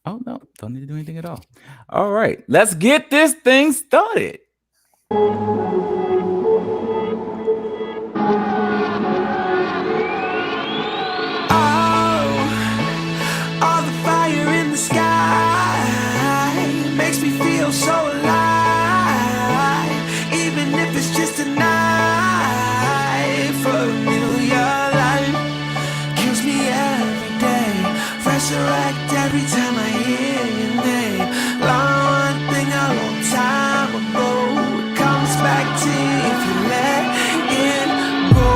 Oh, no, don't need to do anything at all. All right, let's get this thing started. All the fire in the sky makes me feel so alive. Even if it's just a night for a million life, kills me every day. Resurrect every time I hear your name. One thing a long time ago, it comes back to you if you let it go.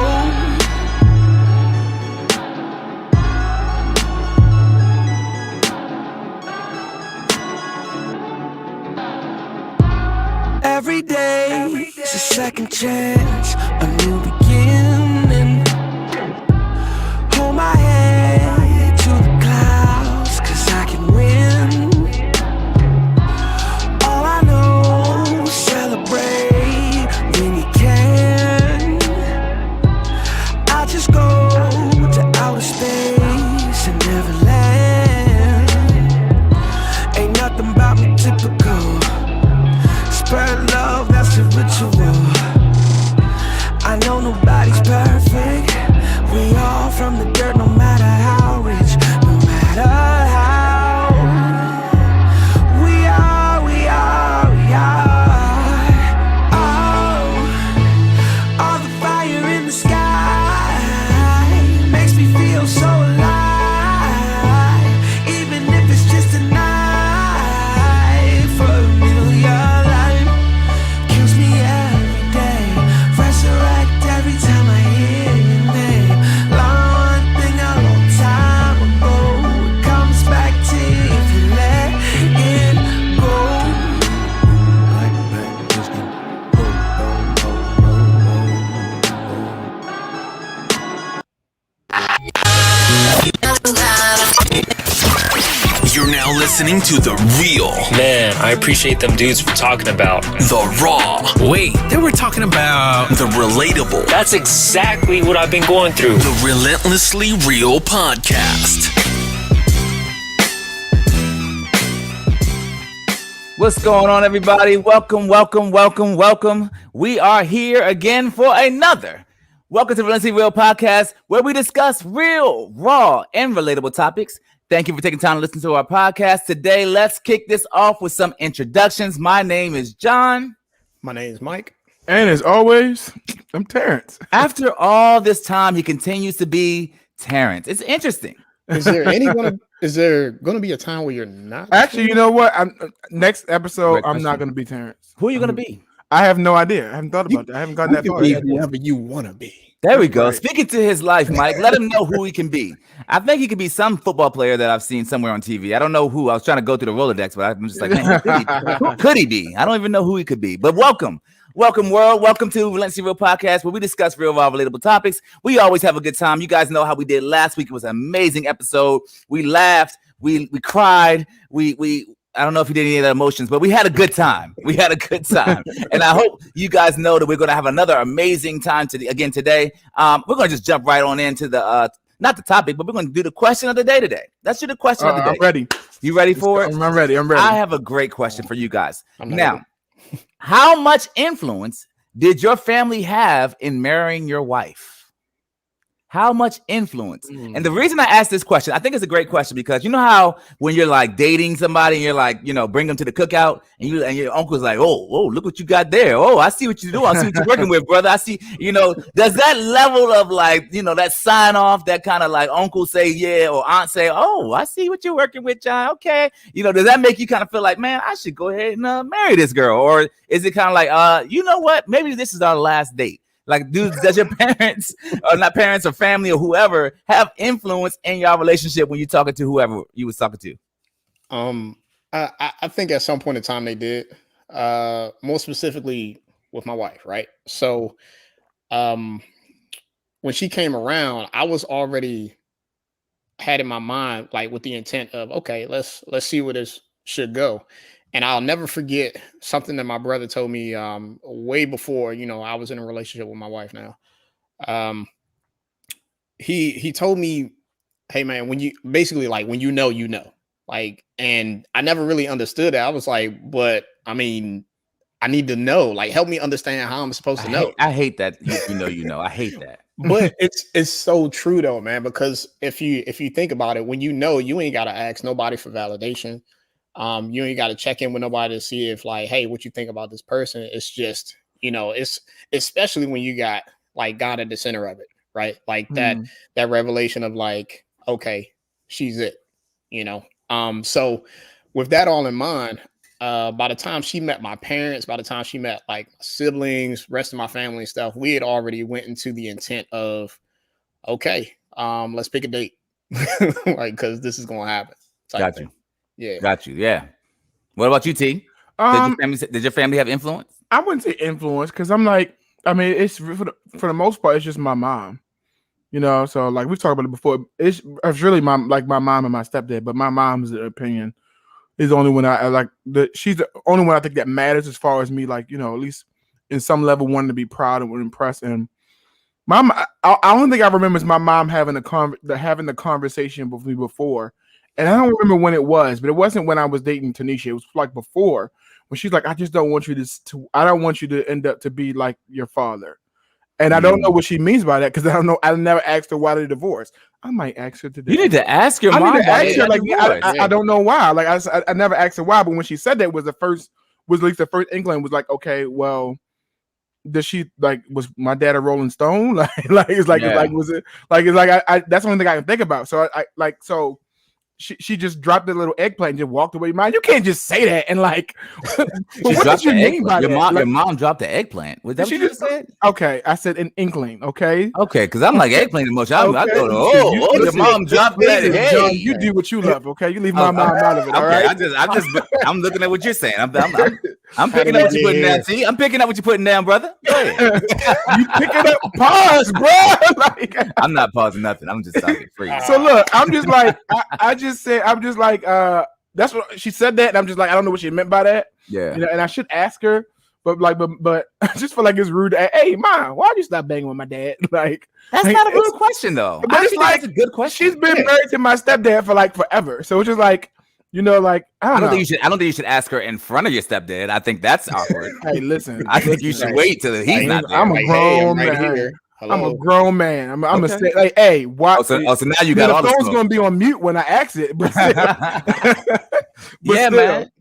Every day is a second chance, a new beginning. Hold my head to the clouds, 'cause I can win. All I know, celebrate when you can. I'll just go to outer space and never land. Ain't nothing about me typical. Spread love, that's a ritual. I know nobody's perfect. We all from the dirt, no matter how rich, no matter how. We are. Oh, all the fire in the sky makes me feel so alive. Even if it's just a night for a million life, kills me every day. Resurrect every time I hear your name. One thing a long time ago, it comes back to you if you let it go. Black whiskey. You're now listening to The Real. Man, I appreciate them dudes for talking about The Raw. Wait, they were talking about The Relatable. That's exactly what I've been going through. The Relentlessly Real Podcast. What's going on, everybody? Welcome. We are here again for another. Welcome to the Relentlessly Real Podcast, where we discuss real, raw, and relatable topics. Thank you for taking time to listen to our podcast. Today, let's kick this off with some introductions. My name is John. My name is Mike. And as always, I'm Terrence. After all this time, he continues to be Terrence. It's interesting. Is there going to be a time where you're not? Actually, you know what? Next episode, I'm not going to be Terrence. Who are you going to be? I have no idea. I haven't thought about that. I haven't gotten that far yet. Whoever you want to be. There we go. Right. Speaking to his life, Mike, let him know who he can be. I think he could be some football player that I've seen somewhere on TV. I don't know who. I was trying to go through the Rolodex, but I'm just like, man, who could he be? I don't even know who he could be. But welcome, world. Welcome to Relentlessly Real Podcast, where we discuss real, raw, relatable topics. We always have a good time. You guys know how we did last week. It was an amazing episode. We laughed. We cried. I don't know if you did any of the emotions, but we had a good time. And I hope you guys know that we're going to have another amazing time today. We're going to just jump right on into the, not the topic, but we're going to do the question of the day today. Let's do the question of the day. I'm ready. You ready for it? I'm ready. I have a great question for you guys. Now, how much influence did your family have in marrying your wife? How much influence? And the reason I asked this question, I think it's a great question, because you know how when you're like dating somebody and you're like, bring them to the cookout and your uncle's like, oh, look what you got there. Oh, I see what you do. I see what you're working with, brother. I see, does that level of like, that sign off, that kind of like uncle say, yeah, or aunt say, oh, I see what you're working with, John. Okay. Does that make you kind of feel like, man, I should go ahead and marry this girl? Or is it kind of like, you know what? Maybe this is our last date. Like, dudes, does your parents, or not parents, or family, or whoever, have influence in your relationship when you're talking to whoever you was talking to? I think at some point in time they did. More specifically with my wife, right? So, when she came around, I was already had in my mind, like, with the intent of, okay, let's see where this should go. And I'll never forget something that my brother told me way before, I was in a relationship with my wife now. He told me, hey man, when you know. Like, and I never really understood that. I was like, but I mean, I need to know. Like, help me understand how I'm supposed to know. I hate that. You know. I hate that. But it's so true though, man. Because if you think about it, when you know, you ain't gotta ask nobody for validation. You ain't gotta check in with nobody to see if like, hey, what you think about this person? It's just, it's especially when you got like God at the center of it, right? Like that revelation of like, okay, she's it, So with that all in mind, by the time she met my parents, by the time she met like my siblings, rest of my family and stuff, we had already went into the intent of, okay, let's pick a date, like, because this is gonna happen. Got you. Yeah. Got you. Yeah. What about you, T? Did your family have influence? I wouldn't say influence because I'm like, I mean, it's for the most part, it's just my mom. So like we've talked about it before. It's really my mom and my stepdad, but my mom's opinion is the only one I like. She's the only one I think that matters as far as me, like, at least in some level, wanting to be proud and impressed. And mom, I don't think I remember is my mom having the conversation with me before, and I don't remember when it was, but it wasn't when I was dating Tanisha. It was like before, when she's like, I just don't want you I don't want you to end up to be like your father. And I don't know what she means by that because I don't know. I never asked her why they divorced. I might ask her today. You need to ask your mom. I need to ask her. Like, I don't know why. Like, I never asked her why. But when she said that, was at least the first inkling was like, okay, well, does she was my dad a Rolling Stone? Was it that's the only thing I can think about. So so. She just dropped the little eggplant and just walked away. Man, you can't just say that and like. What did you mean by that? Your mom dropped the eggplant. Was that what you just said? Okay, I said an inkling. Okay, because I'm like eggplant emotion. I go to your mom dropped that. Hey, John, you do what you love. Okay, you leave my mom out of it. All right. I'm looking at what you're saying. I'm picking up what you're putting down. See, I'm picking up what you're putting down, brother. Go ahead. You pick it up. Pause, bro. I'm not pausing nothing. I'm just talking free. So look, I'm just like that's what she said that, and I'm just like, I don't know what she meant by that. Yeah, and I should ask her, but I just feel like it's rude. Hey, mom, why'd you stop banging with my dad? Like, that's not a rude question though. But it's like that's a good question. She's been married to my stepdad for like forever, so it's just like, I don't think you should ask her in front of your stepdad. I think that's awkward. Hey, listen, I think you should wait till he's not there. I'm a grown man. I'm a grown man. I'm gonna say, like, hey, why? So now you got all the phone's gonna be on mute when I ask it. But yeah, still. Man.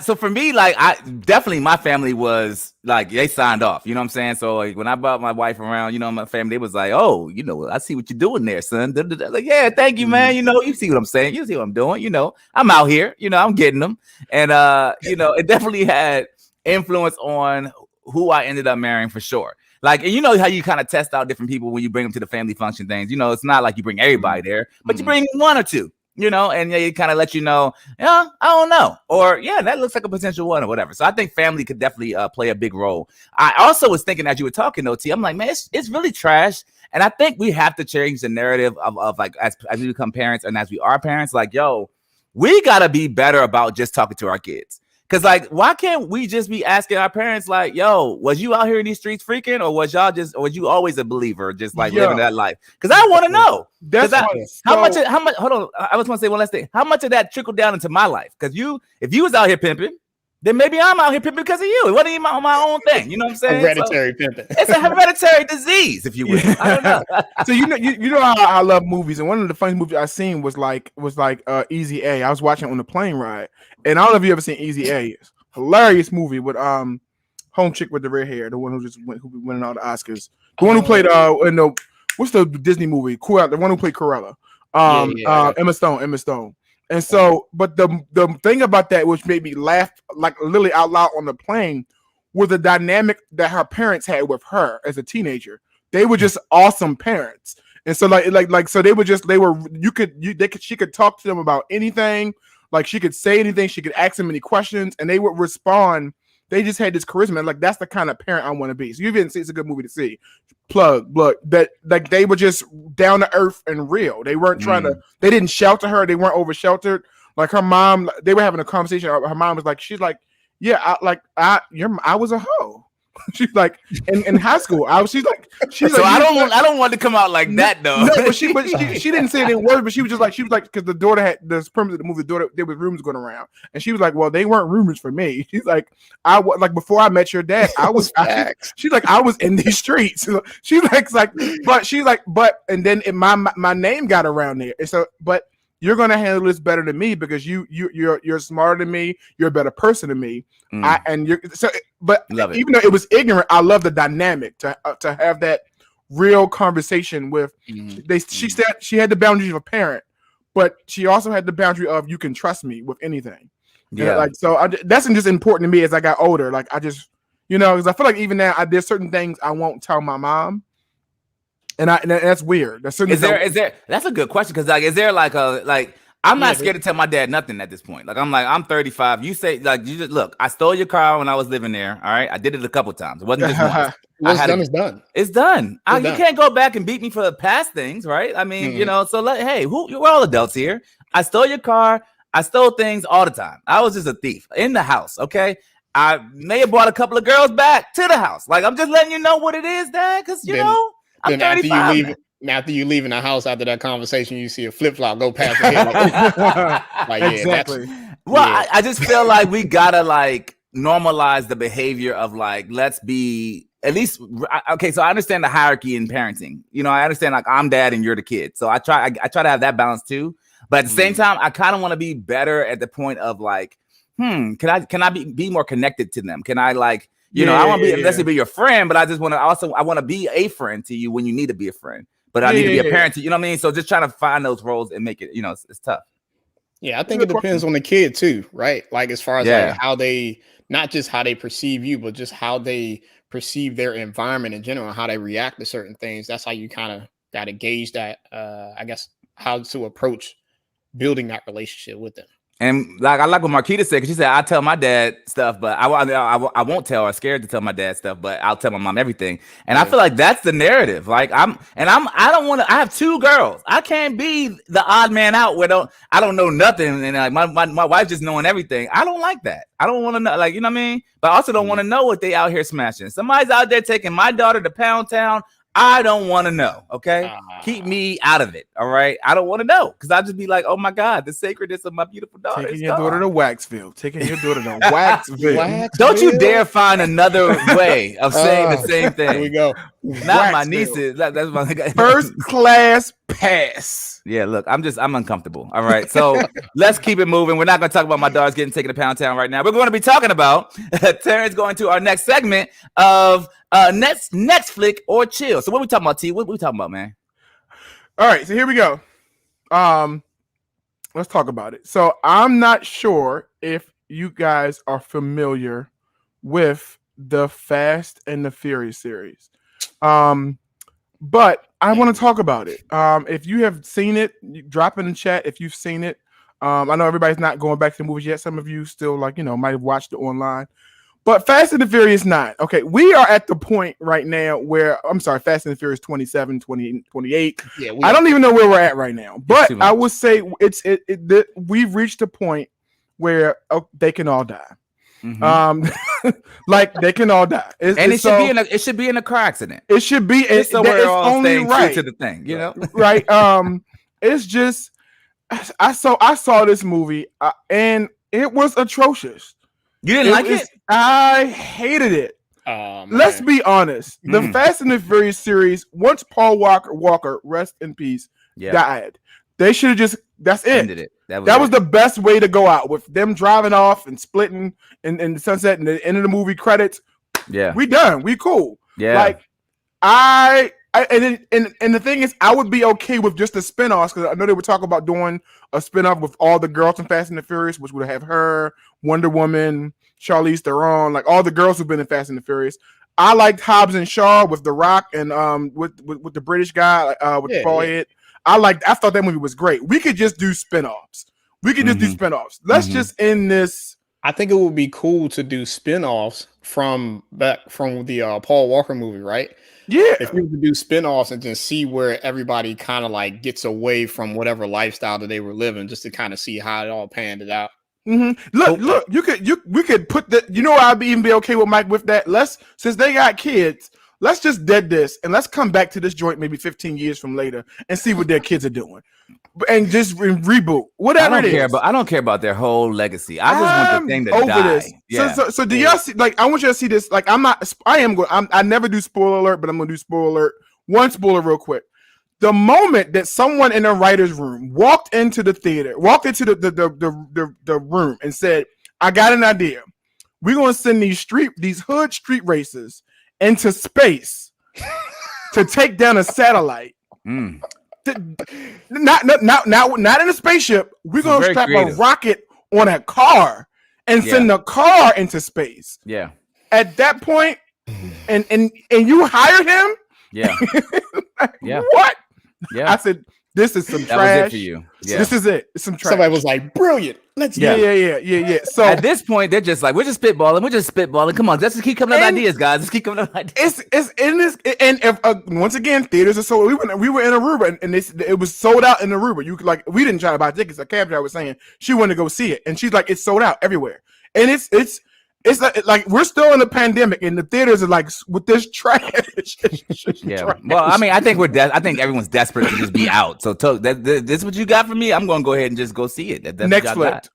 So for me, like, definitely my family was like, they signed off. You know what I'm saying? So like, when I brought my wife around, my family, they was like, oh, I see what you're doing there, son. Like, yeah, thank you, man. You see what I'm saying? You see what I'm doing? I'm out here. I'm getting them, and it definitely had influence on who I ended up marrying for sure. Like, and how you kind of test out different people when you bring them to the family function things. It's not like you bring everybody there, but you bring one or two, and they kind of let I don't know. Or, yeah, that looks like a potential one or whatever. So I think family could definitely play a big role. I also was thinking as you were talking, though, T, I'm like, man, it's really trash. And I think we have to change the narrative of like, as we become parents and as we are parents, like, yo, we got to be better about just talking to our kids. Because, like, why can't we just be asking our parents, like, yo, was you out here in these streets freaking, or was you always a believer, just like living that life? Because I want to know. How much? Hold on. I was going to say one last thing. How much of that trickled down into my life? Because if you was out here pimping, then maybe I'm out here pimping because of you. It wasn't even my own thing. You know what I'm saying? Hereditary pimping. It's a hereditary disease, if you will. I don't know. So you know how I love movies, and one of the funny movies I seen was like Easy A. I was watching it on the plane ride, and I don't know if you ever seen Easy A. It's a hilarious movie with home chick with the red hair, the one who winning all the Oscars, the one who played what's the Disney movie? Cruella, the one who played Cruella. Emma Stone. And so, but the thing about that, which made me laugh like literally out loud on the plane, was the dynamic that her parents had with her as a teenager. They were just awesome parents, and so so she could talk to them about anything. Like, she could say anything, she could ask them any questions, and they would respond. They just had this charisma. Like, that's the kind of parent I want to be. So you didn't see, it's a good movie to see. Plug that, like, they were just down to earth and real. They weren't trying to. They didn't shelter her. They weren't over sheltered. Like, her mom, they were having a conversation. Her mom was like, she's like, yeah, I was a hoe. She's like in high school. She's like so I don't want to come out like that though. No, but she didn't say it in words, but she was like because the daughter had the premise of the movie. The daughter, there was rumors going around, and she was like, "Well, they weren't rumors for me." She's like, "I was like before I met your dad, I was." She's like, "I was in these streets." She's like, but and then my name got around there, and so but. You're gonna handle this better than me because you're smarter than me. You're a better person than me. But even though it was ignorant, I love the dynamic to have that real conversation with. She said she had the boundaries of a parent, but she also had the boundary of you can trust me with anything. Yeah, that's just important to me as I got older. Like I just because I feel like even now there's certain things I won't tell my mom. And that's weird. That's a good question because like, is there I'm not scared to tell my dad nothing at this point. Like I'm 35. You say like you just look. I stole your car when I was living there. All right, I did it a couple times. It wasn't just once. What's done is done. It's done. You can't go back and beat me for the past things, right? I mean, So we're all adults here. I stole your car. I stole things all the time. I was just a thief in the house. Okay. I may have brought a couple of girls back to the house. Like I'm just letting you know what it is, Dad, because then after you leave in the house after that conversation, you see a flip flop go past the head. Exactly. I just feel like we gotta normalize the behavior of let's be at least okay. So I understand the hierarchy in parenting. I understand I'm dad and you're the kid. So I try to have that balance too. But at the same time, I kind of want to be better at the point of can I be more connected to them? Can I I want to be be your friend, but I just want to I want to be a friend to you when you need to be a friend, but I need to be a parent to you. You know what I mean? So just trying to find those roles and make it, it's tough. Yeah, I think it depends on the kid too, right? Like as far as how they, not just how they perceive you, but just how they perceive their environment in general, how they react to certain things. That's how you kind of got to gauge that, I guess, how to approach building that relationship with them. And I like what Marquita said, because she said I tell my dad stuff, but I won't tell her. I'm scared to tell my dad stuff, but I'll tell my mom everything. And I feel like that's the narrative. I don't want to. I have two girls. I can't be the odd man out where I don't know nothing, and my wife just knowing everything. I don't like that. I don't want to know, you know what I mean? But I also don't want to know what they out here smashing. Somebody's out there taking my daughter to Pound Town. I don't want to know. Okay, keep me out of it. All right, I don't want to know because I'll just be like, oh my God, the sacredness of my beautiful daughter. Taking your daughter to Waxville. Don't you dare find another way of saying the same thing. Here we go. Not my nieces. That's my first class pass. Yeah, look, I'm uncomfortable. All right, so let's keep it moving. We're not going to talk about my daughters getting taken to Pound Town right now. We're going to be talking about Terrence going to our next segment of next flick or chill. So what we talking about, T? What we talking about, man? All right, so here we go. Let's talk about it. So I'm not sure if you guys are familiar with the Fast and the Furious series. But I want to talk about it. If you have seen it, drop in the chat if you've seen it. I know everybody's not going back to the movies yet. Some of you still might have watched it online. But Fast and the Furious 9. Okay, we are at the point right now where, Fast and the Furious 27, 20, 28. Yeah, I don't even know where we're at right now. But I would say we've reached a point where they can all die. Mm-hmm. They can all die. It should be in a car accident. It should be. So we're all only right to the thing, right? It's just I saw this movie and it was atrocious. You didn't like it? I hated it. Let's be honest. The Fast and the Furious series, once Paul Walker, rest in peace, died, they should have just. That's it. Ended it. That was the best way to go out, with them driving off and splitting in the sunset and the end of the movie credits. Yeah, we done. We cool. Yeah, and the thing is, I would be okay with just the spinoffs, because I know they were talking about doing a spinoff with all the girls in Fast and the Furious, which would have her, Wonder Woman, Charlize Theron, all the girls who've been in Fast and the Furious. I liked Hobbs and Shaw with The Rock and with the British guy with the bald head. I thought that movie was great. We could just do spinoffs. Let's just end this. I think it would be cool to do spinoffs from the Paul Walker movie, right? Yeah. If we could do spinoffs and just see where everybody kind of gets away from whatever lifestyle that they were living, just to kind of see how it all panned it out. Look, we could put that. You know, I'd even be okay with Mike with that. Since they got kids, let's just dead this and let's come back to this joint maybe 15 years from later and see what their kids are doing, and just reboot whatever it is. I don't care about their whole legacy. I just want the thing to die. This. Yeah. So do y'all see? Like, I want you to see this. Like, I never do spoiler alert, but I'm gonna do spoiler alert. One spoiler real quick. The moment that someone in a writer's room walked into the theater, walked into the room and said, I got an idea. We're going to send these hood street racers into space to take down a satellite. Not in a spaceship. We're going to strap a rocket on a car and send the car into space. Yeah. At that point, and you hired him? Yeah. Yeah. What? Yeah. I said, this is some trash. That was it for you. Yeah. This is it. It's some trash. Somebody was like, brilliant. Let's go. Yeah. So at this point, they're just like, we're just spitballing. Come on, let's just keep coming up with ideas, guys. Let's keep coming up with ideas. It's in this, and if once again, theaters are sold. We were in Aruba, and it was sold out in Aruba. We didn't try to buy tickets. A cab driver was saying she wanted to go see it, and she's like, it's sold out everywhere, and it's like we're still in the pandemic, and the theaters are like with this trash. Yeah. Trash. Well, I mean, I think I think everyone's desperate to just be out. So this is what you got for me. I'm going to go ahead and just go see it. That's Netflix.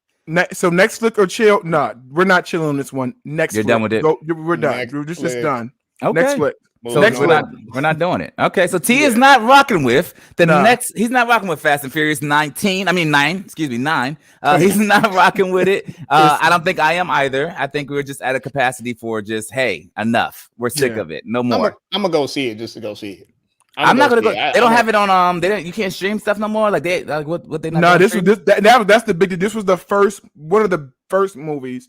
So Netflix or chill? No, we're not chilling on this one. Netflix. You're done with it. We're done. This is done. Okay. Netflix. So we're not doing it. Okay, so T is not rocking with he's not rocking with Fast and Furious 9. He's not rocking with it. I don't think I am either. I think we're just at a capacity for just, hey, enough. We're sick of it. No more. I'm gonna go see it just to go see it. I'm not gonna go. They don't have it on. You can't stream stuff no more. Like what they not. No, that's the big. This was one of the first movies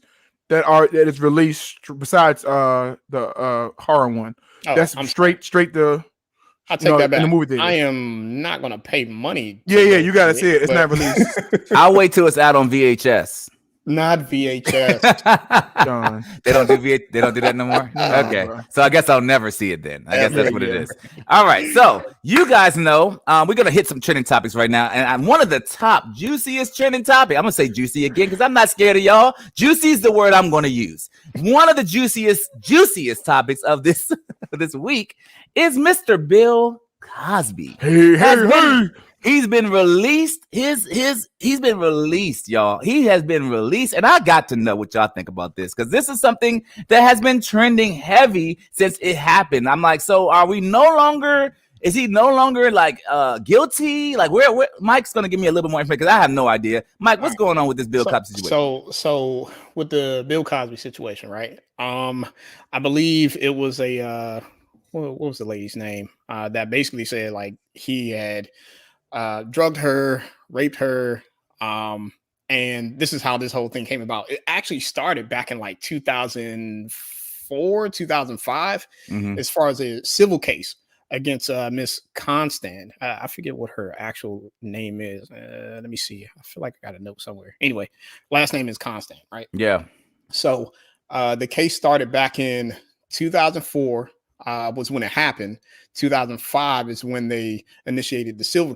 that is released besides the horror one. Oh, that's straight the. I'll take that back. In the movie theater. I am not gonna pay money. Yeah, you gotta see it. It's not released. I'll wait till it's out on VHS. Not VHS. They don't do that no more. No, okay, bro. So I guess I'll never see it then. I guess that's what it is. All right, so you guys know we're gonna hit some trending topics right now, and one of the top juiciest trending topic. I'm gonna say juicy again because I'm not scared of y'all. Juicy is the word I'm gonna use. One of the juiciest topics of this week is Mr. Bill Cosby. He's been released. He's been released, y'all. He has been released, and I got to know what y'all think about this because this is something that has been trending heavy since it happened. I'm like, so are we no longer? Is he no longer like guilty? Like, where Mike's gonna give me a little more information because I have no idea. Mike, what's going on with this Bill Cosby situation? So with the Bill Cosby situation, right? I believe it was what was the lady's name? That basically said like he had drugged her, raped her, and this is how this whole thing came about. It actually started back in like 2004, 2005, as far as a civil case against Miss Constant. I forget what her actual name is. Let me see. I feel like I got a note somewhere. Anyway, last name is Constant, right? Yeah. So the case started back in 2004. Was when it happened. 2005 is when they initiated the civil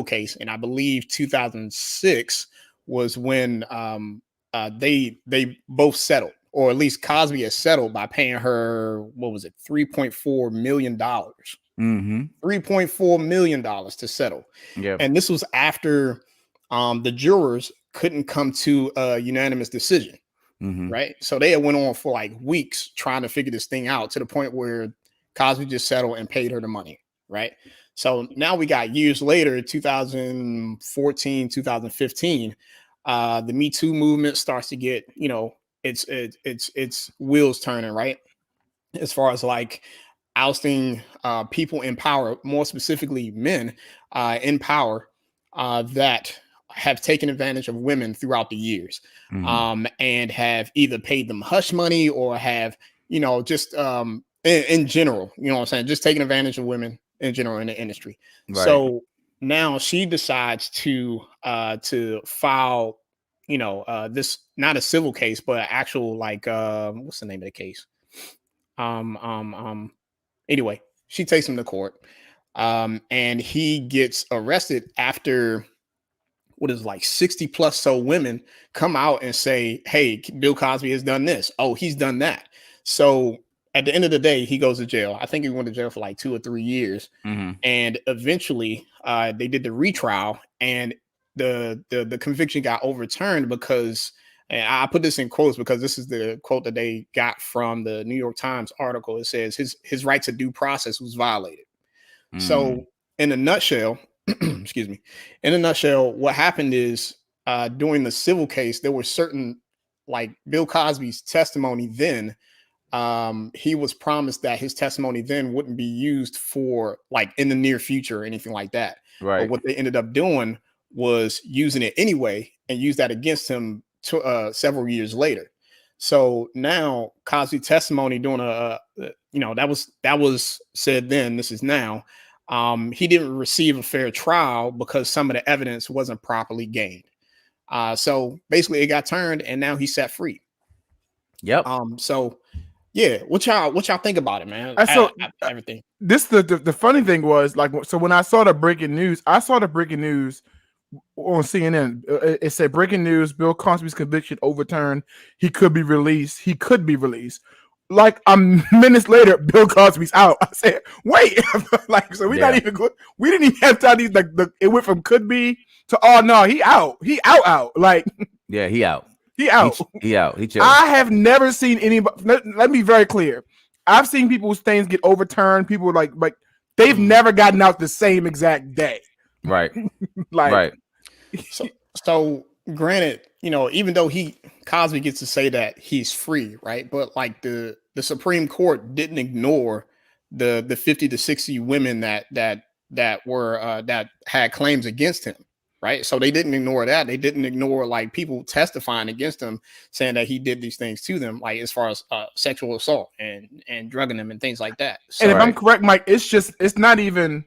case, and I believe 2006 was when they both settled, or at least Cosby has settled by paying her, what was it, $3.4 million. $3.4 million to settle. Yeah, and this was after the jurors couldn't come to a unanimous decision. Right. So they went on for like weeks trying to figure this thing out to the point where Cosby just settled and paid her the money. Right. So now we got years later, 2014, 2015, the Me Too movement starts to get, its wheels turning. Right. As far as like ousting people in power, more specifically men in power that have taken advantage of women throughout the years, and have either paid them hush money or have, just in general, you know what I'm saying, just taking advantage of women in general in the industry. Right. So now she decides to file, this, not a civil case, but an actual like what's the name of the case? Anyway, she takes him to court, and he gets arrested after what is like 60 plus so women come out and say, hey, Bill Cosby has done this. Oh, he's done that. So at the end of the day, he goes to jail. I think he went to jail for like 2 or 3 years. And eventually they did the retrial, and the conviction got overturned because, and I put this in quotes because this is the quote that they got from the New York Times article. It says his right to due process was violated. So in a nutshell, excuse me, in a nutshell, what happened is during the civil case, there were certain, like Bill Cosby's testimony then, he was promised that his testimony then wouldn't be used for like in the near future or anything like that. Right. But what they ended up doing was using it anyway and use that against him several years later. So now Cosby testimony doing that was said then, this is now. He didn't receive a fair trial because some of the evidence wasn't properly gained. So basically it got turned and now he's set free. Yep. So yeah, what y'all think about it, man? Everything. This the funny thing was, like, so when I saw the breaking news on CNN. It said breaking news: Bill Cosby's conviction overturned. He could be released. Like minutes later, Bill Cosby's out. I said, wait, like, so not even good. We didn't even have time. It went from could be to no, he out. He out. Like, yeah, he out. He out. He out. He chilled. I have never seen anybody. Let me be very clear. I've seen people's things get overturned. People like they've never gotten out the same exact day. Right. Right. So granted, even though Cosby gets to say that he's free, right? But like the Supreme Court didn't ignore the 50 to 60 women that had claims against him. Right. So they didn't ignore that. They didn't ignore like people testifying against him, saying that he did these things to them, like as far as sexual assault and drugging them and things like that. So, and if I'm correct, Mike, it's not even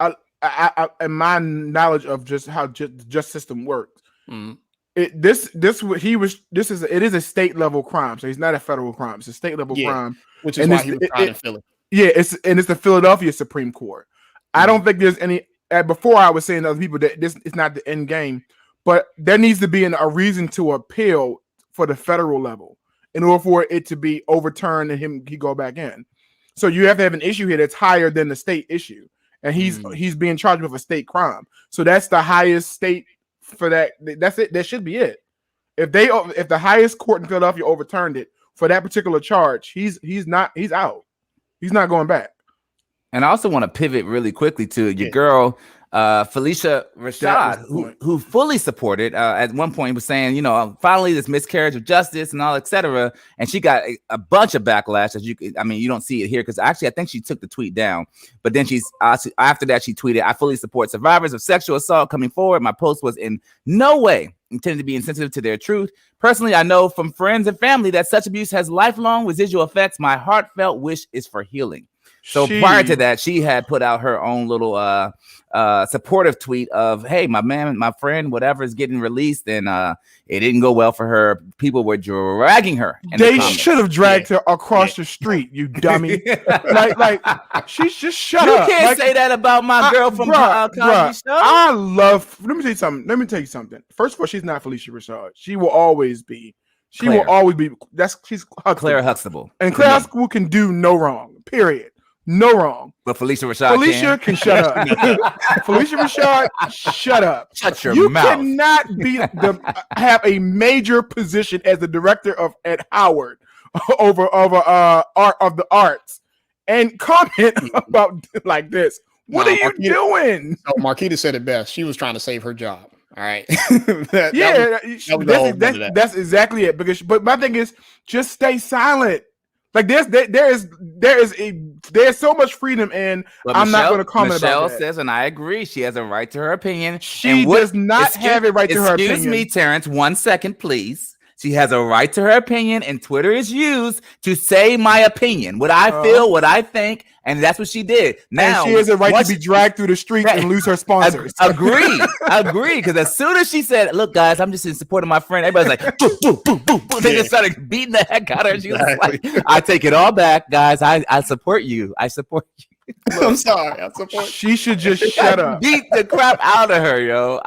in my knowledge of just how the justice system works. It is a state level crime. So it's not a federal crime. It's a state level crime. Which is why he was tried in Philly. Yeah. It's the Philadelphia Supreme Court. I don't think there's any. Before I was saying to other people that this is not the end game, but there needs to be a reason to appeal for the federal level in order for it to be overturned and he go back in. So you have to have an issue here that's higher than the state issue, and he's being charged with a state crime. So that's the highest state for that. That's it. That should be it. If the highest court in Philadelphia overturned it for that particular charge, he's out. He's not going back. And I also want to pivot really quickly to your girl, Felicia Rashad, who fully supported. At one point was saying, finally this miscarriage of justice and all, etc. And she got a bunch of backlash. You don't see it here because actually I think she took the tweet down. But then after that she tweeted, "I fully support survivors of sexual assault coming forward. My post was in no way intended to be insensitive to their truth. Personally, I know from friends and family that such abuse has lifelong residual effects. My heartfelt wish is for healing." So prior to that, she had put out her own little supportive tweet of, "Hey, my friend, whatever is getting released, and it didn't go well for her. People were dragging her. They should have dragged her across the street, you dummy. like she's just shut up. You can't say that about my girl from Cosby Show. Let me tell you something. First of all, she's not Felicia Rashad. She will always be. She's Claire Huxtable, and Claire Huxtable can do no wrong. Period. No wrong. But Felicia Rashad can shut up. Felicia Rashad, shut up. Shut your mouth. You cannot have a major position as the director at Howard over art of the arts and comment about like this. What are you doing? So Marquita said it best. She was trying to save her job. All right. That's exactly it. But my thing is, just stay silent. Like there's so much freedom, and I'm not going to comment about that. Michelle says, and I agree, she has a right to her opinion. She does not have a right to her opinion. Excuse me, Terrence, 1 second, please. She has a right to her opinion, and Twitter is used to say my opinion, what I feel, what I think, and that's what she did. Now and she has a right to be dragged through the streets and lose her sponsors. Agree, because as soon as she said, "Look, guys, I'm just in support of my friend," everybody's like, "Boo, boo, boo, boo, boo." They just started beating the heck out of her. She was like, "I take it all back, guys. I support you. I support you." I'm sorry. I support. She should just shut up. Beat the crap out of her, yo.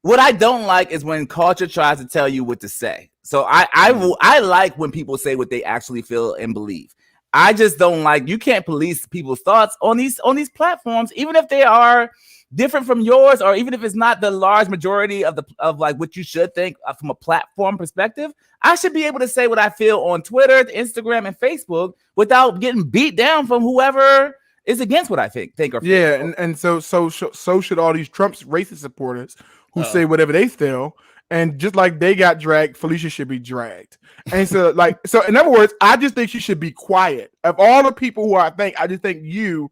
What I don't like is when culture tries to tell you what to say. So I like when people say what they actually feel and believe. I just don't like, you can't police people's thoughts on these platforms, even if they are different from yours, or even if it's not the large majority of like what you should think from a platform perspective. I should be able to say what I feel on Twitter, Instagram, and Facebook without getting beat down from whoever is against what I think or feel. Yeah, and so should all these Trump's racist supporters who say whatever they feel. And just like they got dragged, Felicia should be dragged. And so in other words, I just think she should be quiet. Of all the people who I just think you,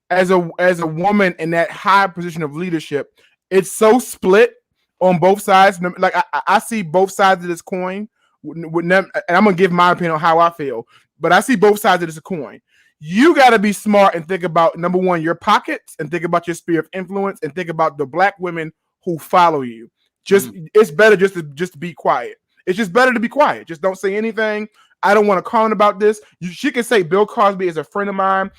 as a woman in that high position of leadership, it's so split on both sides. Like I see both sides of this coin, and I'm gonna give my opinion on how I feel. But I see both sides of this coin. You got to be smart and think about, number one, your pockets, and think about your sphere of influence, and think about the black women who follow you. It's better just to be quiet. It's just better to be quiet. Just don't say anything. I don't want to comment about this. She can say Bill Cosby is a friend of mine.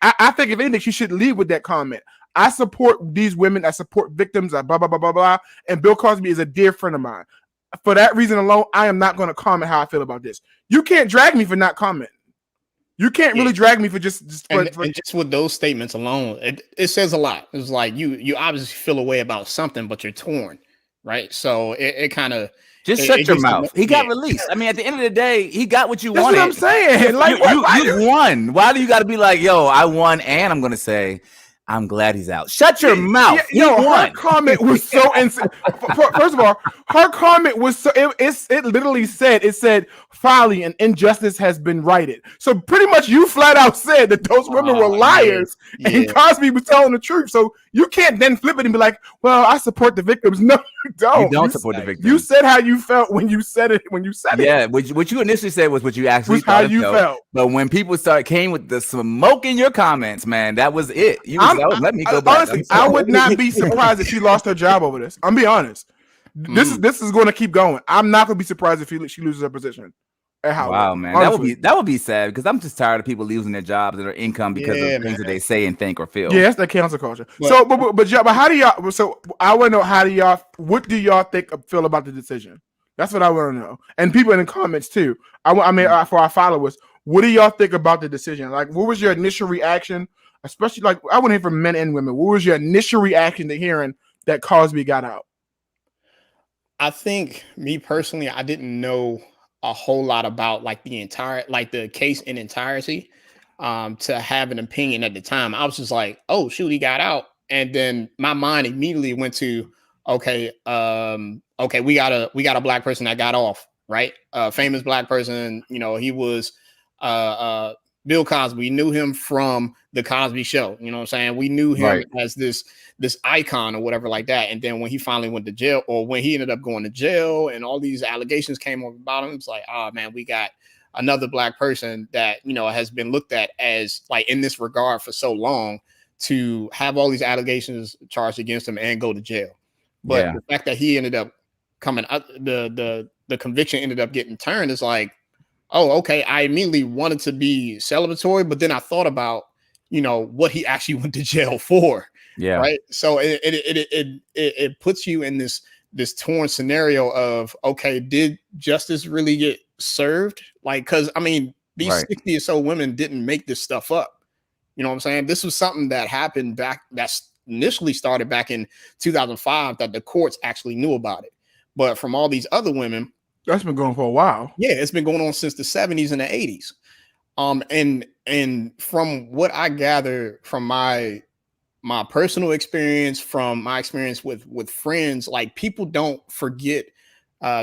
I think if anything, she should leave with that comment. I support these women. I support victims. Blah, blah, blah, blah, blah. And Bill Cosby is a dear friend of mine. For that reason alone, I am not going to comment how I feel about this. You can't drag me for not commenting. You can't really drag me for just with those statements alone, it says a lot. It's like you obviously feel a way about something, but you're torn, right? So it kind of just shut your mouth. He got released. I mean, at the end of the day, he got what you wanted. That's what I'm saying. Like you won. Why do you got to be like, yo, I won, and I'm gonna say, I'm glad he's out. Shut your mouth. Her comment was so first of all, her comment was so it literally said folly and injustice has been righted. So pretty much you flat out said that those women were liars and Cosby was telling the truth. So you can't then flip it and be like, well, I support the victims. No, you don't. You don't support the victims. You said how you felt when you said it. Yeah, what you initially said was what you actually was how you felt. But when people came with the smoke in your comments, man, that was it. Let me go back. Honestly, I would not be surprised if she lost her job over this. I'm be honest. This is going to keep going. I'm not going to be surprised if she loses her position. Wow, man, honestly. that would be sad, because I'm just tired of people losing their jobs and their income because of things that they say and think or feel. Yeah, that's the cancel culture. But how do y'all? So I want to know what do y'all feel about the decision? That's what I want to know. And people in the comments too. I mean, for our followers, what do y'all think about the decision? Like, what was your initial reaction? Especially, like, I want to hear from men and women. What was your initial reaction to hearing that Cosby got out? I think, me personally, I didn't know a whole lot about the case in entirety to have an opinion at the time. I was just like, oh shoot, he got out. And then my mind immediately went to, okay, we got a black person that got off, right? Famous black person, he was Bill Cosby. We knew him from the Cosby Show. You know what I'm saying? We knew him as this icon or whatever like that. And then when he finally went to jail, or when he ended up going to jail and all these allegations came up about him, it's like, oh man, we got another black person that, has been looked at as like in this regard for so long, to have all these allegations charged against him and go to jail. But the fact that he ended up coming out, the conviction ended up getting turned, is like, oh, okay. I immediately wanted to be celebratory, but then I thought about, what he actually went to jail for. Yeah. Right. So it puts you in this torn scenario of, okay, did justice really get served? Like, because I mean, these 60 or so women didn't make this stuff up. You know what I'm saying? This was something that happened that's initially started back in 2005, that the courts actually knew about it. But from all these other women, that's been going for a while. Yeah, it's been going on since the 70s and the 80s. And from what I gather from my personal experience, from my experience with friends, like, people don't forget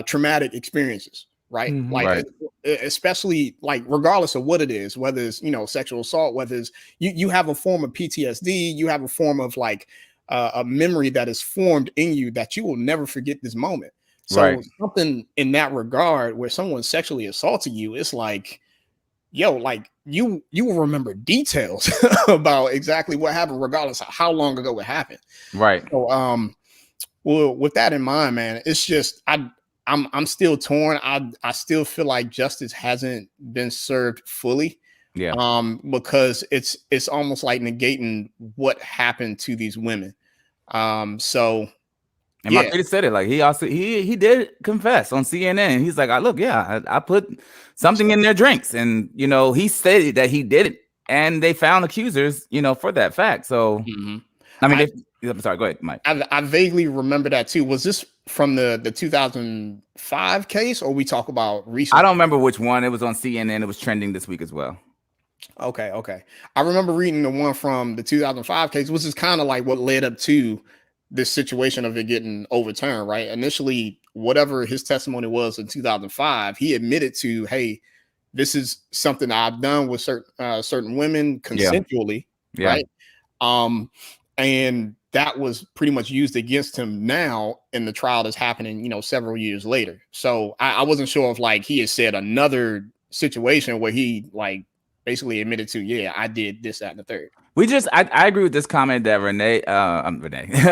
traumatic experiences, right? Especially, like, regardless of what it is, whether it's, sexual assault, whether it's you have a form of PTSD, you have a form of like a memory that is formed in you that you will never forget this moment. So something in that regard where someone sexually assaulted you, it's like, yo, like you will remember details about exactly what happened, regardless of how long ago it happened. Right. So, well, with that in mind, man, it's just, I'm still torn. I still feel like justice hasn't been served fully. Yeah. Because it's almost like negating what happened to these women. So and Marquita said it, like he did confess on CNN. He's like, I put something in their drinks, and he stated that he did it, and they found accusers, for that fact. So I mean, I'm sorry, go ahead, Mike. I vaguely remember that too. Was this from the 2005 case, or we talk about recent? I don't remember which one. It was on CNN. It was trending this week as well. Okay. I remember reading the one from the 2005 case, which is kind of like what led up to this situation of it getting overturned, right? Initially, whatever his testimony was in 2005, he admitted to, hey, this is something I've done with certain women consensually, right? And that was pretty much used against him now in the trial that's happening, several years later. So I wasn't sure if like he had said another situation where he like basically admitted to, I did this, that, and the third. I agree with this comment that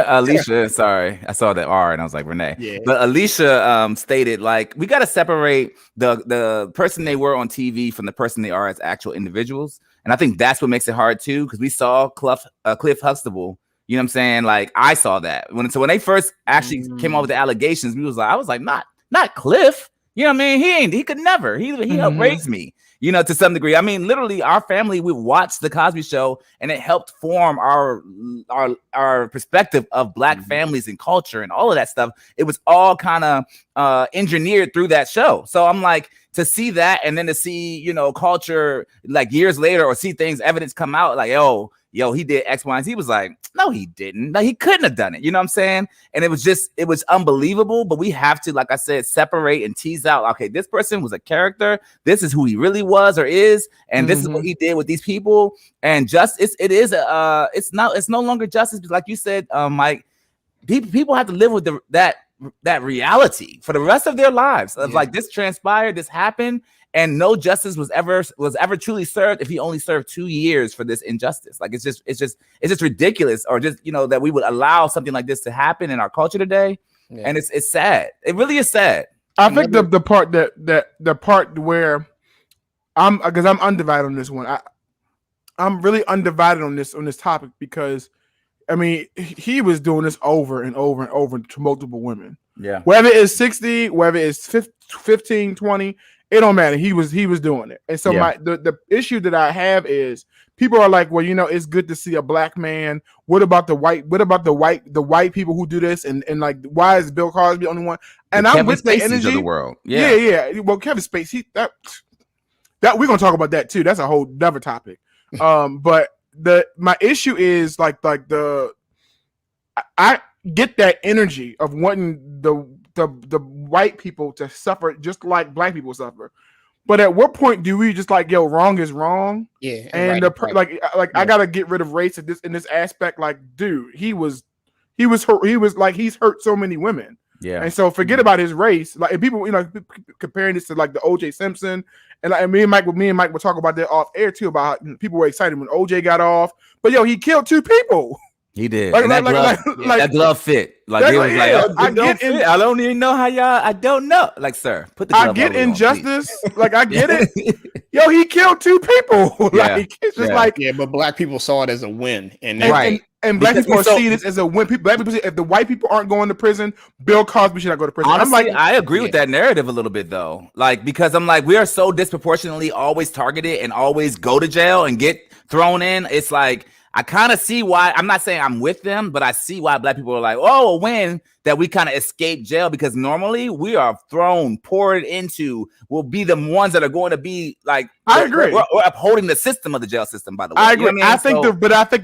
Alicia, sorry, I saw that R and I was like Renee. Yeah. But Alicia stated like we got to separate the person they were on TV from the person they are as actual individuals. And I think that's what makes it hard too, because we saw Cliff Huxtable. You know what I'm saying? Like I saw that when they first actually came out with the allegations, I was like, not Cliff. You know what I mean? He could never. He helped raise me. To some degree. I mean, literally, our family, we watched the Cosby Show, and it helped form our perspective of Black families and culture and all of that stuff. It was all kind of engineered through that show. So I'm like, to see that, and then to see culture like years later, or see evidence come out like, yo, he did X, Y, and Z. He was like, no, he didn't. Like, he couldn't have done it. You know what I'm saying? And it was unbelievable. But we have to, like I said, separate and tease out. Okay, this person was a character. This is who he really was or is, and this is what he did with these people. And justice, it's no longer justice. Like you said, Mike, people have to live with that reality for the rest of their lives. Of like, this transpired, this happened. And no justice was ever truly served if he only served 2 years for this injustice. Like it's just ridiculous, or just that we would allow something like this to happen in our culture today. And it's sad. It really is sad. I think the part where I'm undivided on this one. I'm really undivided on this topic, because I mean, he was doing this over and over and over to multiple women. Yeah. Whether it's 60, whether it's 15, 20, it don't matter. He was doing it. And so the issue that I have is people are like, well, it's good to see a Black man. What about the white people who do this? And like, why is Bill Cosby the only one? And I'm with the energy of the world. Yeah. Well, Kevin Spacey, that we're gonna talk about that too. That's a whole other topic. But my issue is like I get that energy of wanting the white people to suffer just like Black people suffer, but at what point do we just like, wrong is wrong? Yeah, and I gotta get rid of race in this aspect. Like, dude, he was hurt. He was like, he's hurt so many women. Yeah, and so forget about his race. Like, and people, comparing this to like the O.J. Simpson, and like, me and Mike will talk about that off air too, about how people were excited when O.J. got off, but he killed 2 people. He did. That glove fit. Like, I don't even know how y'all. I don't know. Like, sir, put the glove. I get injustice. Like, I get it. He killed 2 people. Like, it's just like, but Black people saw it as a win, and and Black people see this as a win. Black people see, if the white people aren't going to prison, Bill Cosby should not go to prison. Honestly, I agree with that narrative a little bit though. Like, because I'm like, we are so disproportionately always targeted and always go to jail and get thrown in. It's like, I kind of see why. I'm not saying I'm with them, but I see why Black people are like, oh, a win that we kind of escape jail, because normally we are poured into, will be the ones that are going to be like, I agree. We're upholding the system of the jail system, by the way. I agree. I think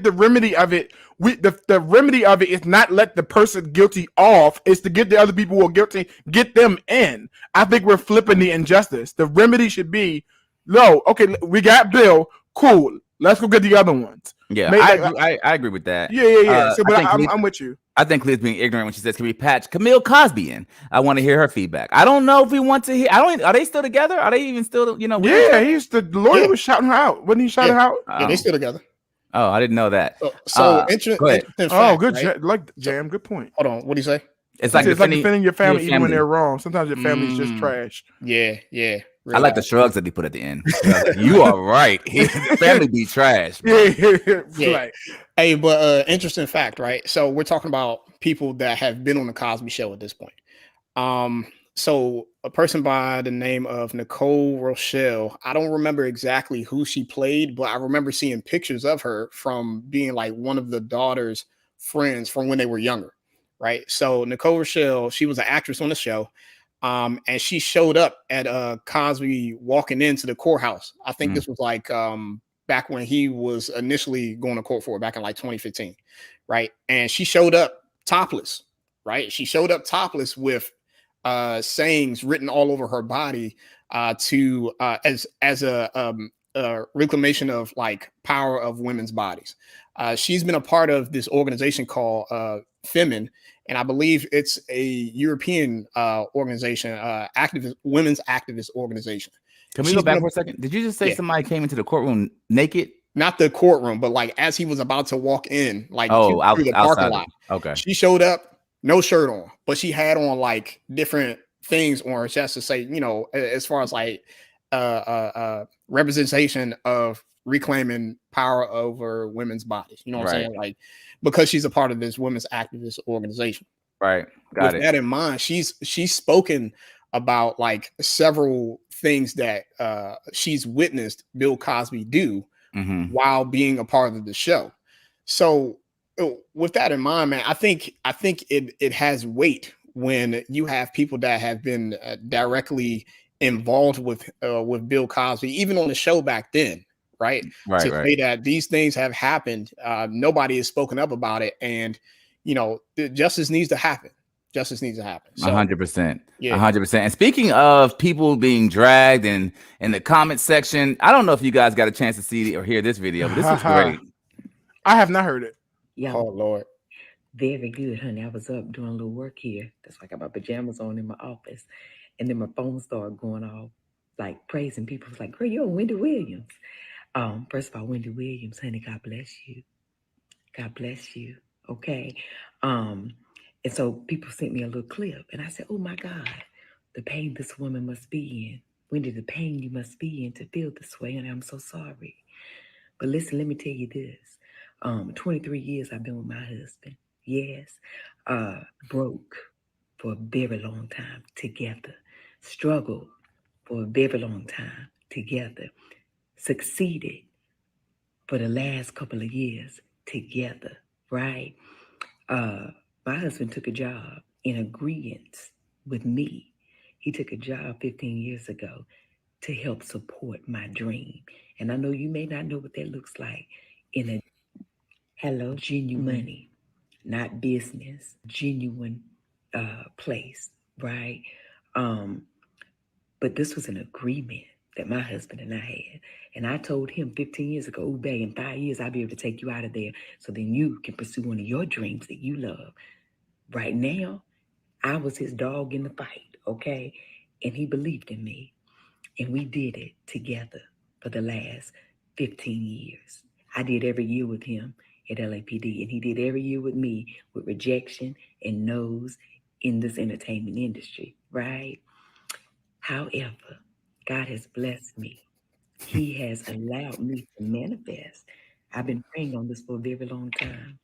the remedy of it, the remedy of it is not let the person guilty off. It's to get the other people who are guilty, get them in. I think we're flipping the injustice. The remedy should be, no, okay, we got Bill, cool. Let's go get the other ones. Yeah, I agree with that. Yeah. So, but I'm with you. I think Leah's being ignorant when she says, "Can we patch Camille Cosby in?" I want to hear her feedback. I don't know if we want to hear. Are they still together? Are they even still? Yeah, the lawyer was shouting her out. Wasn't he shouting her out? Yeah, they still together. Oh, I didn't know that. So go ahead. Good. Right? Like, Jam. Good point. Hold on. What do you say? It's like defending your family even when they're wrong. Sometimes your family's just trash. Yeah. I like the shrugs that he put at the end. You are right. The family be trash. Yeah. Hey, but interesting fact, right? So we're talking about people that have been on the Cosby Show at this point. So a person by the name of Nicole Rochelle, I don't remember exactly who she played, but I remember seeing pictures of her from being like one of the daughter's friends from when they were younger, right? So Nicole Rochelle, she was an actress on the show. And she showed up at Cosby walking into the courthouse. I think this was like back when he was initially going to court for it, back in like 2015, right? And she showed up topless, right? She showed up topless with sayings written all over her body as a reclamation of like power of women's bodies. She's been a part of this organization called Femin, and I believe it's a European organization, women's activist organization. Can we go back for a second? Did you just say somebody came into the courtroom naked? Not the courtroom, but like as he was about to walk in, like through the parking lot. Okay. She showed up, no shirt on, but she had on like different things on her chest to say, you know, as far as like representation of reclaiming power over women's bodies. You know what I'm saying? Like, because she's a part of this women's activist organization. Right. Got With that in mind, she's spoken about like several things that she's witnessed Bill Cosby do while being a part of the show. So with that in mind, man, I think it has weight when you have people that have been directly involved with Bill Cosby, even on the show back then, right? Say that these things have happened, nobody has spoken up about it, and you know, justice needs to happen. Justice needs to happen. 100%. 100%. And speaking of people being dragged in the comment section, I don't know if you guys got a chance to see or hear this video, but this is great. I have not heard it. Yeah. Oh Lord. Very good, honey. I was up doing a little work here. That's why I got my pajamas on in my office. And then my phone started going off, like praising people. It's like, girl, you're Wendy Williams. First of all, Wendy Williams, honey, God bless you. God bless you. Okay. And so people sent me a little clip. And I said, oh my God, the pain this woman must be in. Wendy, the pain you must be in to feel this way. And I'm so sorry. But listen, let me tell you this. 23 years I've been with my husband. Yes. Broke for a very long time together. Struggled for a very long time together. Succeeded for the last couple of years together, right? My husband took a job in agreement with me. He took a job 15 years ago to help support my dream. And I know you may not know what that looks like in a genuine money, not business, genuine place, right? But this was an agreement that my husband and I had. And I told him 15 years ago, oh, babe, in 5 years, I'll be able to take you out of there so then you can pursue one of your dreams that you love. Right now, I was his dog in the fight, okay? And he believed in me. And we did it together for the last 15 years. I did every year with him at LAPD, and he did every year with me with rejection and no's in this entertainment industry, right? However, God has blessed me. He has allowed me to manifest. I've been praying on this for a very long time,